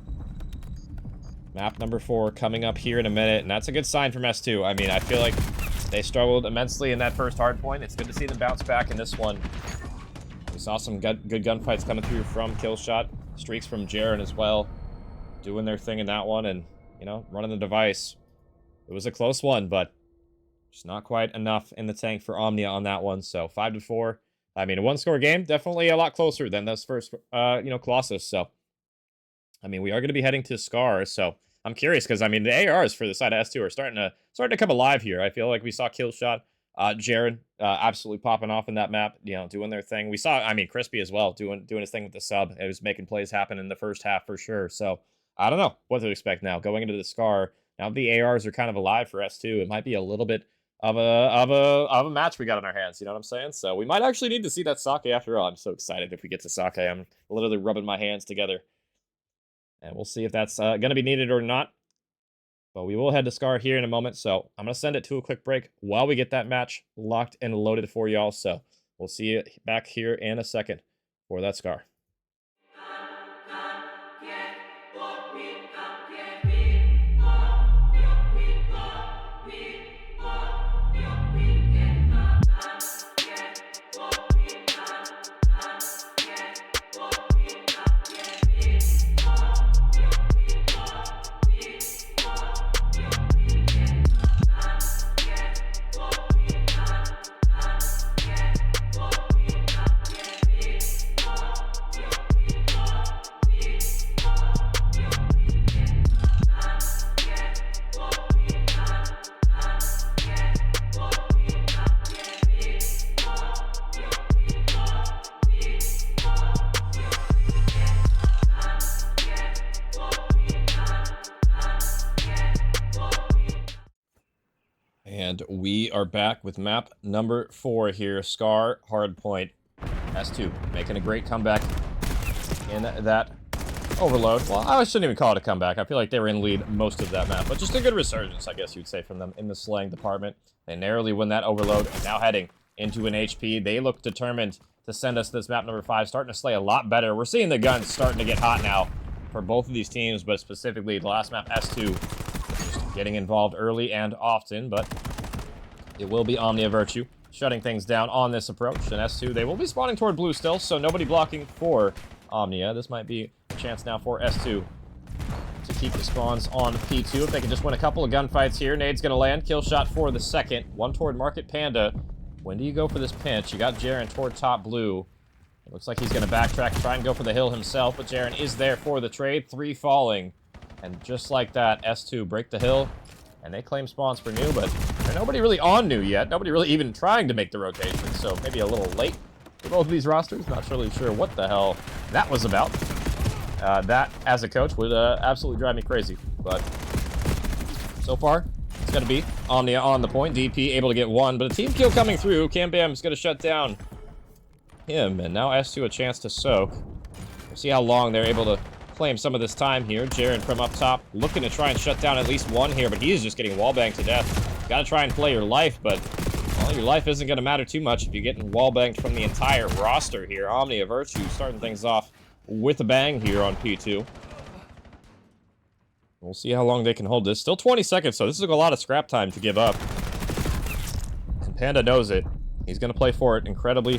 Map number 4 coming up here in a minute, and that's a good sign from S2. I mean, I feel like they struggled immensely in that first hard point. It's good to see them bounce back in this one. We saw some good gunfights coming through from Killshot. Streaks from Jaren as well. Doing their thing in that one and, you know, running the device. It was a close one, but just not quite enough in the tank for OMNiA on that one. So 5-4. I mean, a one-score game, definitely a lot closer than those first, you know, Colossus. So, I mean, we are going to be heading to Scar. So I'm curious because, I mean, the ARs for the side of S2 are starting to come alive here. I feel like we saw Killshot, Jaren absolutely popping off in that map, you know, doing their thing. We saw, I mean, Crispy as well doing his thing with the sub. It was making plays happen in the first half for sure. So I don't know what to expect now going into the Scar. Now the ARs are kind of alive for S2. It might be a little bit of a match we got on our hands. You know what I'm saying? So we might actually need to see that Sake after all. I'm so excited if we get to Sake. I'm literally rubbing my hands together. And we'll see if that's going to be needed or not. But we will head to Scar here in a moment. So I'm going to send it to a quick break while we get that match locked and loaded for y'all. So we'll see you back here in a second for that Scar. And we are back with map number 4 here, Scar Hardpoint. S2 making a great comeback in that overload. Well, I shouldn't even call it a comeback. I feel like they were in lead most of that map, but just a good resurgence, I guess you'd say, from them in the slaying department. They narrowly win that overload, and now heading into an HP. They look determined to send us this map number 5, starting to slay a lot better. We're seeing the guns starting to get hot now for both of these teams, but specifically the last map, S2, just getting involved early and often, but it will be OMNiA Virtue shutting things down on this approach. And S2, they will be spawning toward blue still, so nobody blocking for OMNiA. This might be a chance now for S2 to keep the spawns on P2. If they can just win a couple of gunfights here. Nade's going to land. Kill shot for the second. One toward Market Panda. When do you go for this pinch? You got Jaren toward top blue. It looks like he's going to backtrack, try and go for the hill himself, but Jaren is there for the trade. 3 falling. And just like that, S2 break the hill. And they claim spawns for new, but there's nobody really on new yet. Nobody really even trying to make the rotation, so maybe a little late for both of these rosters. Not really sure what the hell that was about. That, as a coach, would absolutely drive me crazy. But so far, it's going to be OMNiA on the point. DP able to get 1, but a team kill coming through. Cam Bam's going to shut down him, and now S2 a chance to soak. We'll see how long they're able to claim some of this time here. Jaren from up top looking to try and shut down at least one here, but he's just getting wallbanged to death. Gotta try and play your life, but well, your life isn't going to matter too much if you're getting wallbanged from the entire roster here. OMNiA Virtue starting things off with a bang here on P2. We'll see how long they can hold this. Still 20 seconds, so this is a lot of scrap time to give up. And Panda knows it. He's going to play for it incredibly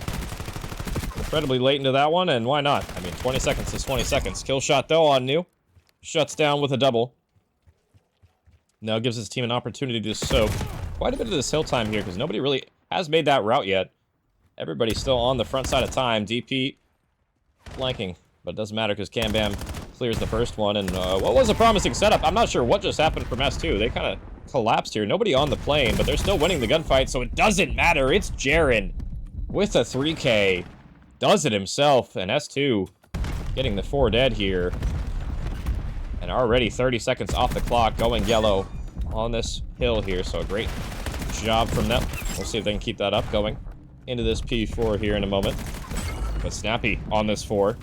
late into that one, and why not? I mean, 20 seconds is 20 seconds. Kill shot, though, on new. Shuts down with a double. Now gives his team an opportunity to soak quite a bit of this hill time here, because nobody really has made that route yet. Everybody's still on the front side of time. DP flanking, but it doesn't matter because Cam Bam clears the first one, and what was a promising setup? I'm not sure what just happened from S2. They kind of collapsed here. Nobody on the plane, but they're still winning the gunfight, so it doesn't matter. It's Jaren with a 3K. Does it himself, and S2 getting the 4 dead here. And already 30 seconds off the clock, going yellow on this hill here, so a great job from them. We'll see if they can keep that up, going into this P4 here in a moment. But Snappy on this 4,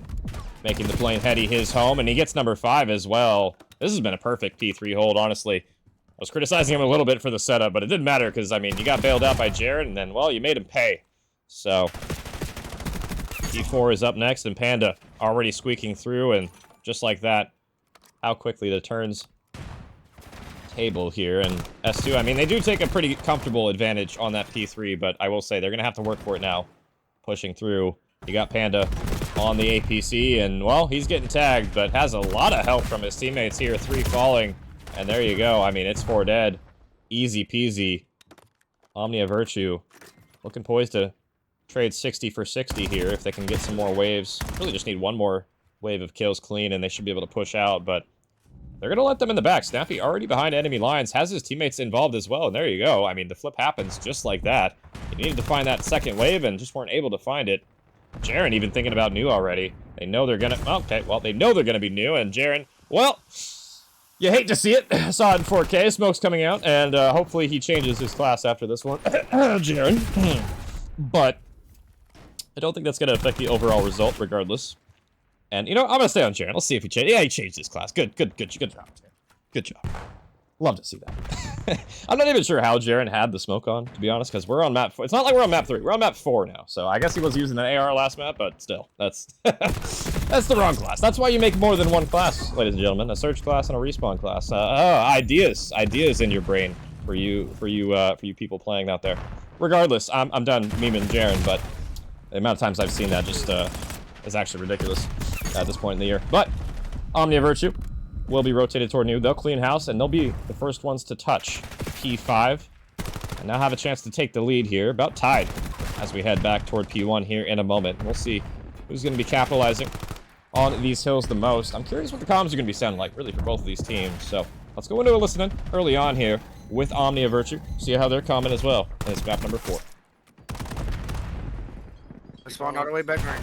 making the plane heady his home, and he gets number 5 as well. This has been a perfect P3 hold, honestly. I was criticizing him a little bit for the setup, but it didn't matter, because, I mean, you got bailed out by Jaren, and then, well, you made him pay. So P4 is up next, and Panda already squeaking through, and just like that, how quickly the turns table here, and S2, I mean, they do take a pretty comfortable advantage on that P3, but I will say they're gonna have to work for it now. Pushing through. You got Panda on the APC, and, well, he's getting tagged, but has a lot of help from his teammates here. 3 falling, and there you go. I mean, it's 4 dead. Easy peasy. OMNiA Virtue looking poised to trade 60 for 60 here if they can get some more waves. Really just need one more wave of kills clean, and they should be able to push out, but they're going to let them in the back. Snappy already behind enemy lines, has his teammates involved as well, and there you go. I mean, the flip happens just like that. They needed to find that second wave and just weren't able to find it. Jaren even thinking about new already. They know they're going to... Okay, well, they know they're going to be new, and Jaren, well, you hate to see it. I saw it in 4K. Smoke's coming out, and hopefully he changes his class after this one. Jaren. But I don't think that's going to affect the overall result regardless. And, you know, I'm going to stay on Jaren. Let's see if he changed. Yeah, he changed his class. Good job, Jaren. Good job. Love to see that. I'm not even sure how Jaren had the smoke on, to be honest, because we're on map 4. It's not like we're on map 3. We're on map 4 now. So I guess he was using an AR last map, but still, that's that's the wrong class. That's why you make more than one class, ladies and gentlemen. A search class and a respawn class. Ideas in your brain for you people playing out there. Regardless, I'm done memeing Jaren, but the amount of times I've seen that just is actually ridiculous at this point in the year. But OMNiA Virtue will be rotated toward new. They'll clean house, and they'll be the first ones to touch P5. And now have a chance to take the lead here. About tied as we head back toward P1 here in a moment. We'll see who's going to be capitalizing on these hills the most. I'm curious what the comms are going to be sounding like, really, for both of these teams. So let's go into a listening early on here with OMNiA Virtue. See how they're coming as well. And it's map number 4. Let's spawn all the way back right.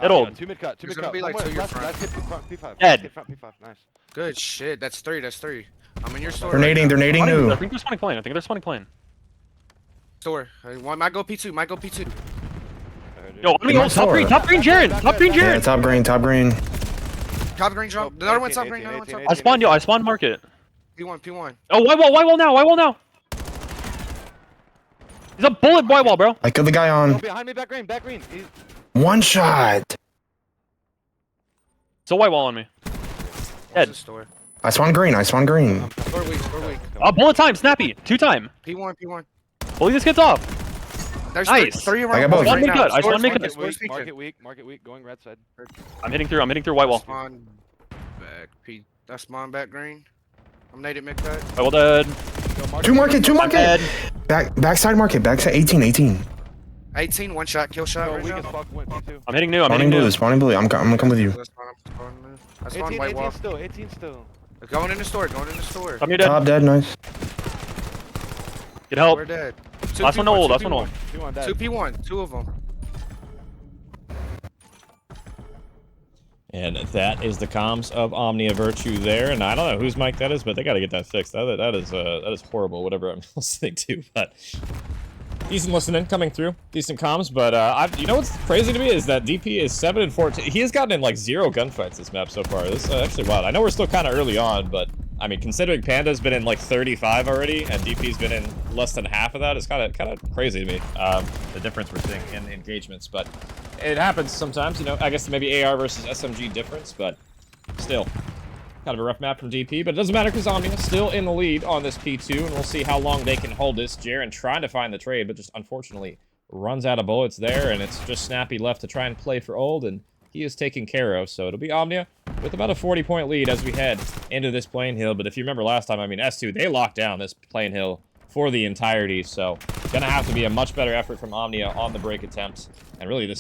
Middle. 2 mid cut, 2 There's mid gonna cut. be like One two more. your Last front. hit front P5. Dead. Hit front P5. Nice. Good shit. That's 3. That's 3. I'm in your store. They're nading. They're nading I new. think they're spawning plane. I think they're spawning plane. Store. One might go P2. Might go P2. Yo, let me go. Top green, Jaren. Top green, Yeah, Jaren. top green, top green. Top green drop. The other one's top green. 18, Another one's top 18, green. I spawned market. P1. Oh, white wall now. He's a bullet white wall, bro. I killed the guy Oh, on behind me, back green. He's... one shot. It's a white wall on me. Dead. Store. I spawned green. Store weak. Bullet time, snappy. 2 time. P1. Bully this kid's off. There's Nice. 3 I got around both. right now. I spawned Store's mid weak, cut. store's weak. Market weak, going red side. I'm hitting through white wall. Spawn back. That's spawn back green. I'm naded mid cut. White wall dead. Two market. Dead. Backside market. Backside 18. 18. 1 shot. Kill shot No, right weak now. as fuck. Went P2. I'm hitting new. Spawning blue. I'm gonna come with you. I spawned white wall. 18 still. Going in the store. I'm here dead. Top dead. Nice. Get help. We're dead. Last one old. 2 P1. 2 of them. And that is the comms of OMNiA Virtue there, and I don't know whose mic that is, but they got to get that fixed. That is horrible, whatever I'm listening to, but decent listening coming through, decent comms, but you know what's crazy to me is that DP is 7 and 14. He has gotten in like 0 gunfights this map so far. This is actually wild. I know we're still kind of early on, but I mean, considering Panda's been in like 35 already, and DP's been in less than half of that, it's kind of crazy to me. The difference we're seeing in engagements, but it happens sometimes, you know. I guess maybe AR versus SMG difference, but still, kind of a rough map from DP. But it doesn't matter because OMNiA still in the lead on this P2, and we'll see how long they can hold this. Jaren trying to find the trade, but just unfortunately runs out of bullets there, and it's just Snappy left to try and play for old, and he is taken care of. So it'll be OMNiA with about a 40-point lead as we head into this plane hill. But if you remember last time, I mean, S2, they locked down this plane hill for the entirety, so gonna have to be a much better effort from OMNiA on the break attempt, and really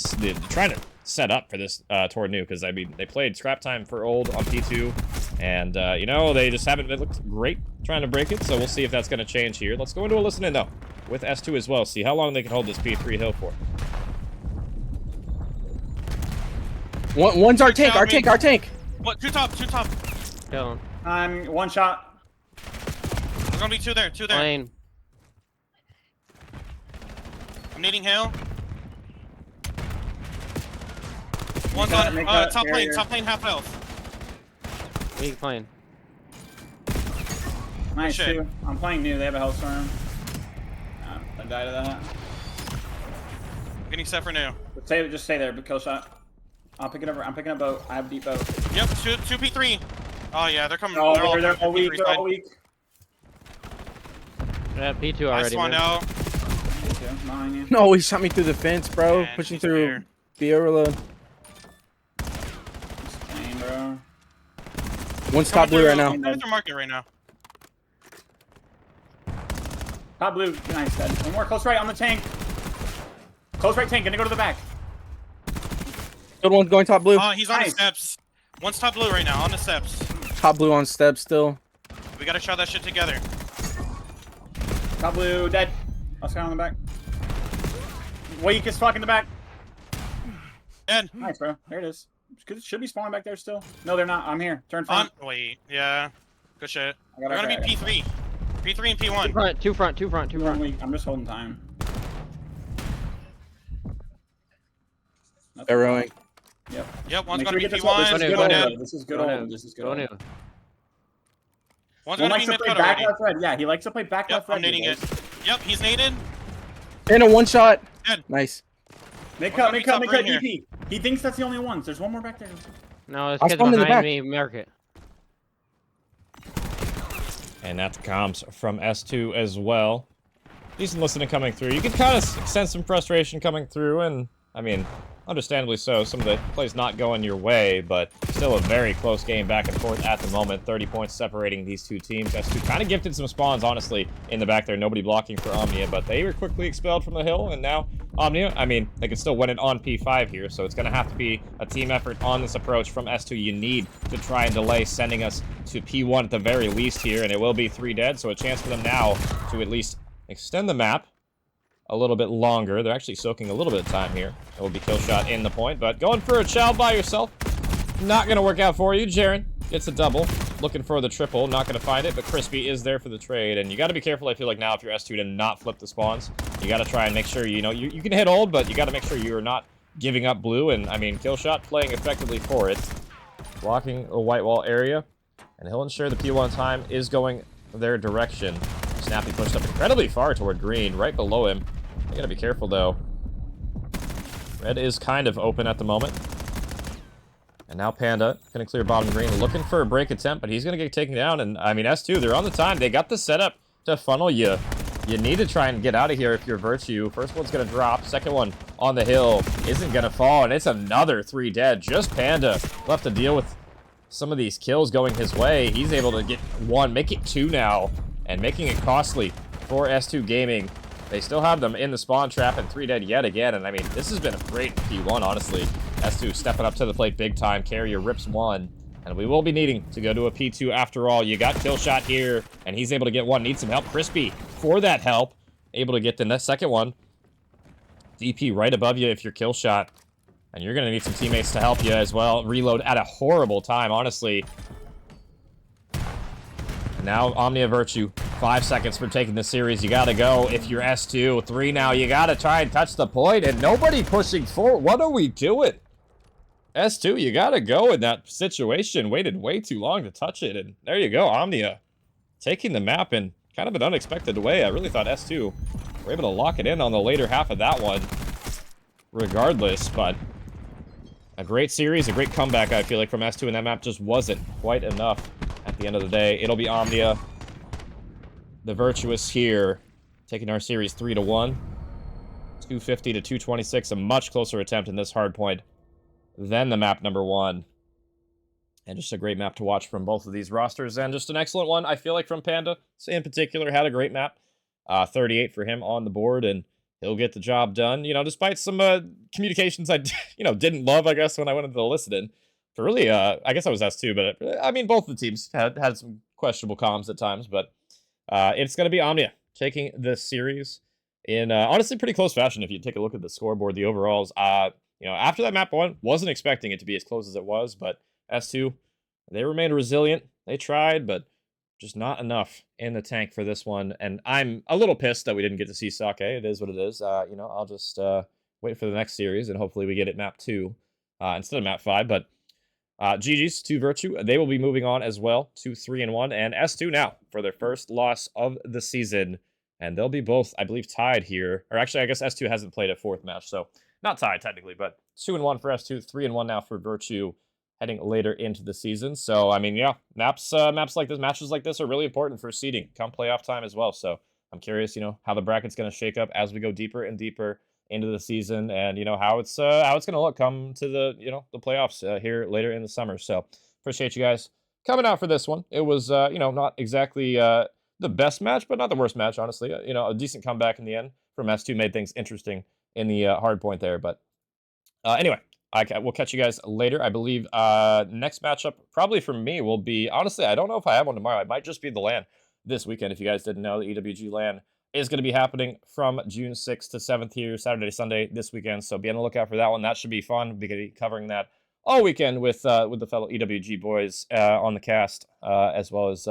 trying to set up for this toward new, because I mean, they played scrap time for old on P2, and you know, they just haven't looked great trying to break it, so we'll see if that's gonna change here. Let's go into a listen in though with S2 as well, see how long they can hold this P3 hill for. One's our tank. What? 2 top. Kill him. I'm 1 shot. There's gonna be 2 there. Plane. I'm needing hill. One's on Make that top area. plane half health. Weak plane. Nice, Shit. too. I'm playing new. They have a hellstorm. I died to that. I'm getting set for new. Just stay there, but kill shot. I'll pick it up. I'm picking up boat. I have deep boat. Yep, 2 P3. Oh yeah, they're coming. Oh, they're all they're all coming weak. P3 They're side. all weak. P2 I already, spawned man. out. P2, mine, yeah. No, he shot me through the fence, bro. Man, Pushing he's through here. the reload. Just playing, bro. One's top blue right now. Coming through market right now. Top blue, nice, dead. One more close right on the tank. Close right tank, gonna go to the back. Third one's going top blue. Oh, he's on the Nice. steps. One's top blue right now, on the steps. Top blue on steps still. We gotta shot that shit together. Top blue, dead. Let's go on the back. Weak as fuck in the back. Dead. Nice, bro. There it is. Should be spawning back there still. No, they're not. I'm here. Turn front. Wait, yeah. Good shit. I got We're gonna okay, be P3. P3 and P1. Two front. Two front. Weak. I'm just holding time. Nothing. Arrowing. Yep, one's Make gonna sure be you get P1. this Go old. down. This is good Go old. down. This is good Go old. new. One's One gonna likes be to mid play cut back already. left red. Yeah, he likes to play back Yep, left red. I'm nading you it. guys. Yep, he's naded. And a one shot. Dead. Nice. Make One's cut, gonna make be cut, top make cut. green EP. He thinks that's the only ones. There's one more back there. No, this I kid's spawned in the behind back. me. Market. And that's comms from S2 as well. Decent listening coming through. You can kind of sense some frustration coming through, and I mean, understandably so. Some of the plays not going your way, but still a very close game back and forth at the moment. 30 points separating these two teams. S2 kind of gifted some spawns, honestly, in the back there. Nobody blocking for OMNiA, but they were quickly expelled from the hill, and now OMNiA, I mean, they can still win it on P5 here, so it's going to have to be a team effort on this approach from S2. You need to try and delay sending us to P1 at the very least here, and it will be 3 dead, so a chance for them now to at least extend the map a little bit longer. They're actually soaking a little bit of time here. It will be kill shot in the point, but going for a chow by yourself, not going to work out for you. Jaren gets a double, looking for the triple, not going to find it, but Crispy is there for the trade, and you got to be careful, I feel like, now if you're S2 to not flip the spawns. You got to try and make sure, you know, you can hit old, but you got to make sure you're not giving up blue, and I mean, kill shot playing effectively for it, blocking a white wall area, and he'll ensure the P1 time is going their direction. Snappy pushed up incredibly far toward green, right below him. You gotta be careful, though. Red is kind of open at the moment. And now Panda gonna clear bottom green, looking for a break attempt, but he's gonna get taken down. And I mean, S2, they're on the time. They got the setup to funnel you. You need to try and get out of here if you're Virtue. First one's gonna drop. Second one on the hill isn't gonna fall, and it's another 3 dead. Just Panda left to deal with some of these kills going his way. He's able to get 1, make it 2 now, and making it costly for S2 Gaming. They still have them in the spawn trap and 3 dead yet again, and I mean, this has been a great P1, honestly. S2 stepping up to the plate big time. Carrier rips 1, and we will be needing to go to a P2 after all. You got kill shot here, and he's able to get 1. Needs some help. Crispy for that help. Able to get the second one. DP right above you if you're kill shot. And you're going to need some teammates to help you as well. Reload at a horrible time, honestly. And now OMNiA Virtue. 5 seconds for taking the series. You gotta go if you're S2. 3 now. You gotta try and touch the point, and nobody pushing forward. What are we doing? S2, you gotta go in that situation. Waited way too long to touch it, and there you go. OMNiA taking the map in kind of an unexpected way. I really thought S2 were able to lock it in on the later half of that one regardless, but a great series, a great comeback, I feel like, from S2, and that map just wasn't quite enough at the end of the day. It'll be OMNiA, the Virtuous here, taking our series 3-1. 250 to 226, a much closer attempt in this hard point than the map number 1. And just a great map to watch from both of these rosters, and just an excellent one, I feel like, from Panda. In particular, had a great map. 38 for him on the board, and he'll get the job done. You know, despite some communications I, didn't love, I guess, when I went into the listen. For really, I guess I was S2, but I mean, both the teams had some questionable comms at times, but it's going to be OMNiA taking this series in honestly pretty close fashion. If you take a look at the scoreboard, the overalls, after that map 1, wasn't expecting it to be as close as it was, but S2, they remained resilient. They tried, but just not enough in the tank for this one. And I'm a little pissed that we didn't get to see Sake. It is what it is. I'll just wait for the next series, and hopefully we get it map 2 instead of map 5. But GG's to Virtue. They will be moving on as well to 3-1, and S2 now for their first loss of the season. And they'll be both, I believe, tied here. Or actually, I guess S2 hasn't played a 4th match, so not tied technically, but 2-1 for S2, 3-1 now for Virtue, heading later into the season. So, I mean, yeah, maps like this, matches like this are really important for seeding come playoff time as well. So I'm curious, you know, how the bracket's going to shake up as we go deeper and deeper into the season, and you know how it's going to look come to the the playoffs here later in the summer. So appreciate you guys coming out for this one. It was not exactly the best match, but not the worst match, honestly. A decent comeback in the end from S2 made things interesting in the hard point there. But anyway, we'll catch you guys later. I believe next matchup probably for me will be, honestly, I don't know if I have one tomorrow. It might just be the LAN this weekend. If you guys didn't know, the EWG LAN is going to be happening from June 6th to 7th here, Saturday, Sunday this weekend. So be on the lookout for that one. That should be fun. We're going to be covering that all weekend with the fellow EWG boys on the cast, as well as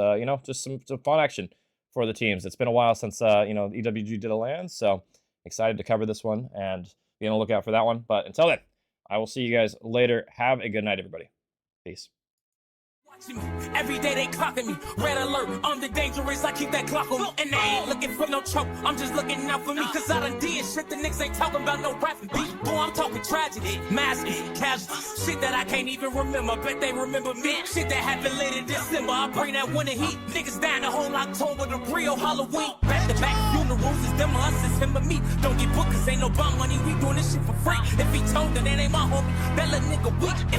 just some fun action for the teams. It's been a while since EWG did a LAN, so excited to cover this one and be on the lookout for that one. But until then, I will see you guys later. Have a good night, everybody. Peace. Every day they clocking me. Red alert, I'm the dangerous. I keep that Glock on me. And they ain't looking for no choke. I'm just looking out for me. Cause I done did shit the niggas ain't talking about no rapping beat. Boy, I'm talking tragedy, masking, casualties. Shit that I can't even remember. Bet they remember me. Shit that happened later December. I bring that winter heat. Niggas down the whole October to Rio Halloween. Back to back funerals is them or us, it's him or me. Don't get booked cause ain't no bum money. We doing this shit for free. If he told that ain't my homie, that little nigga weak. If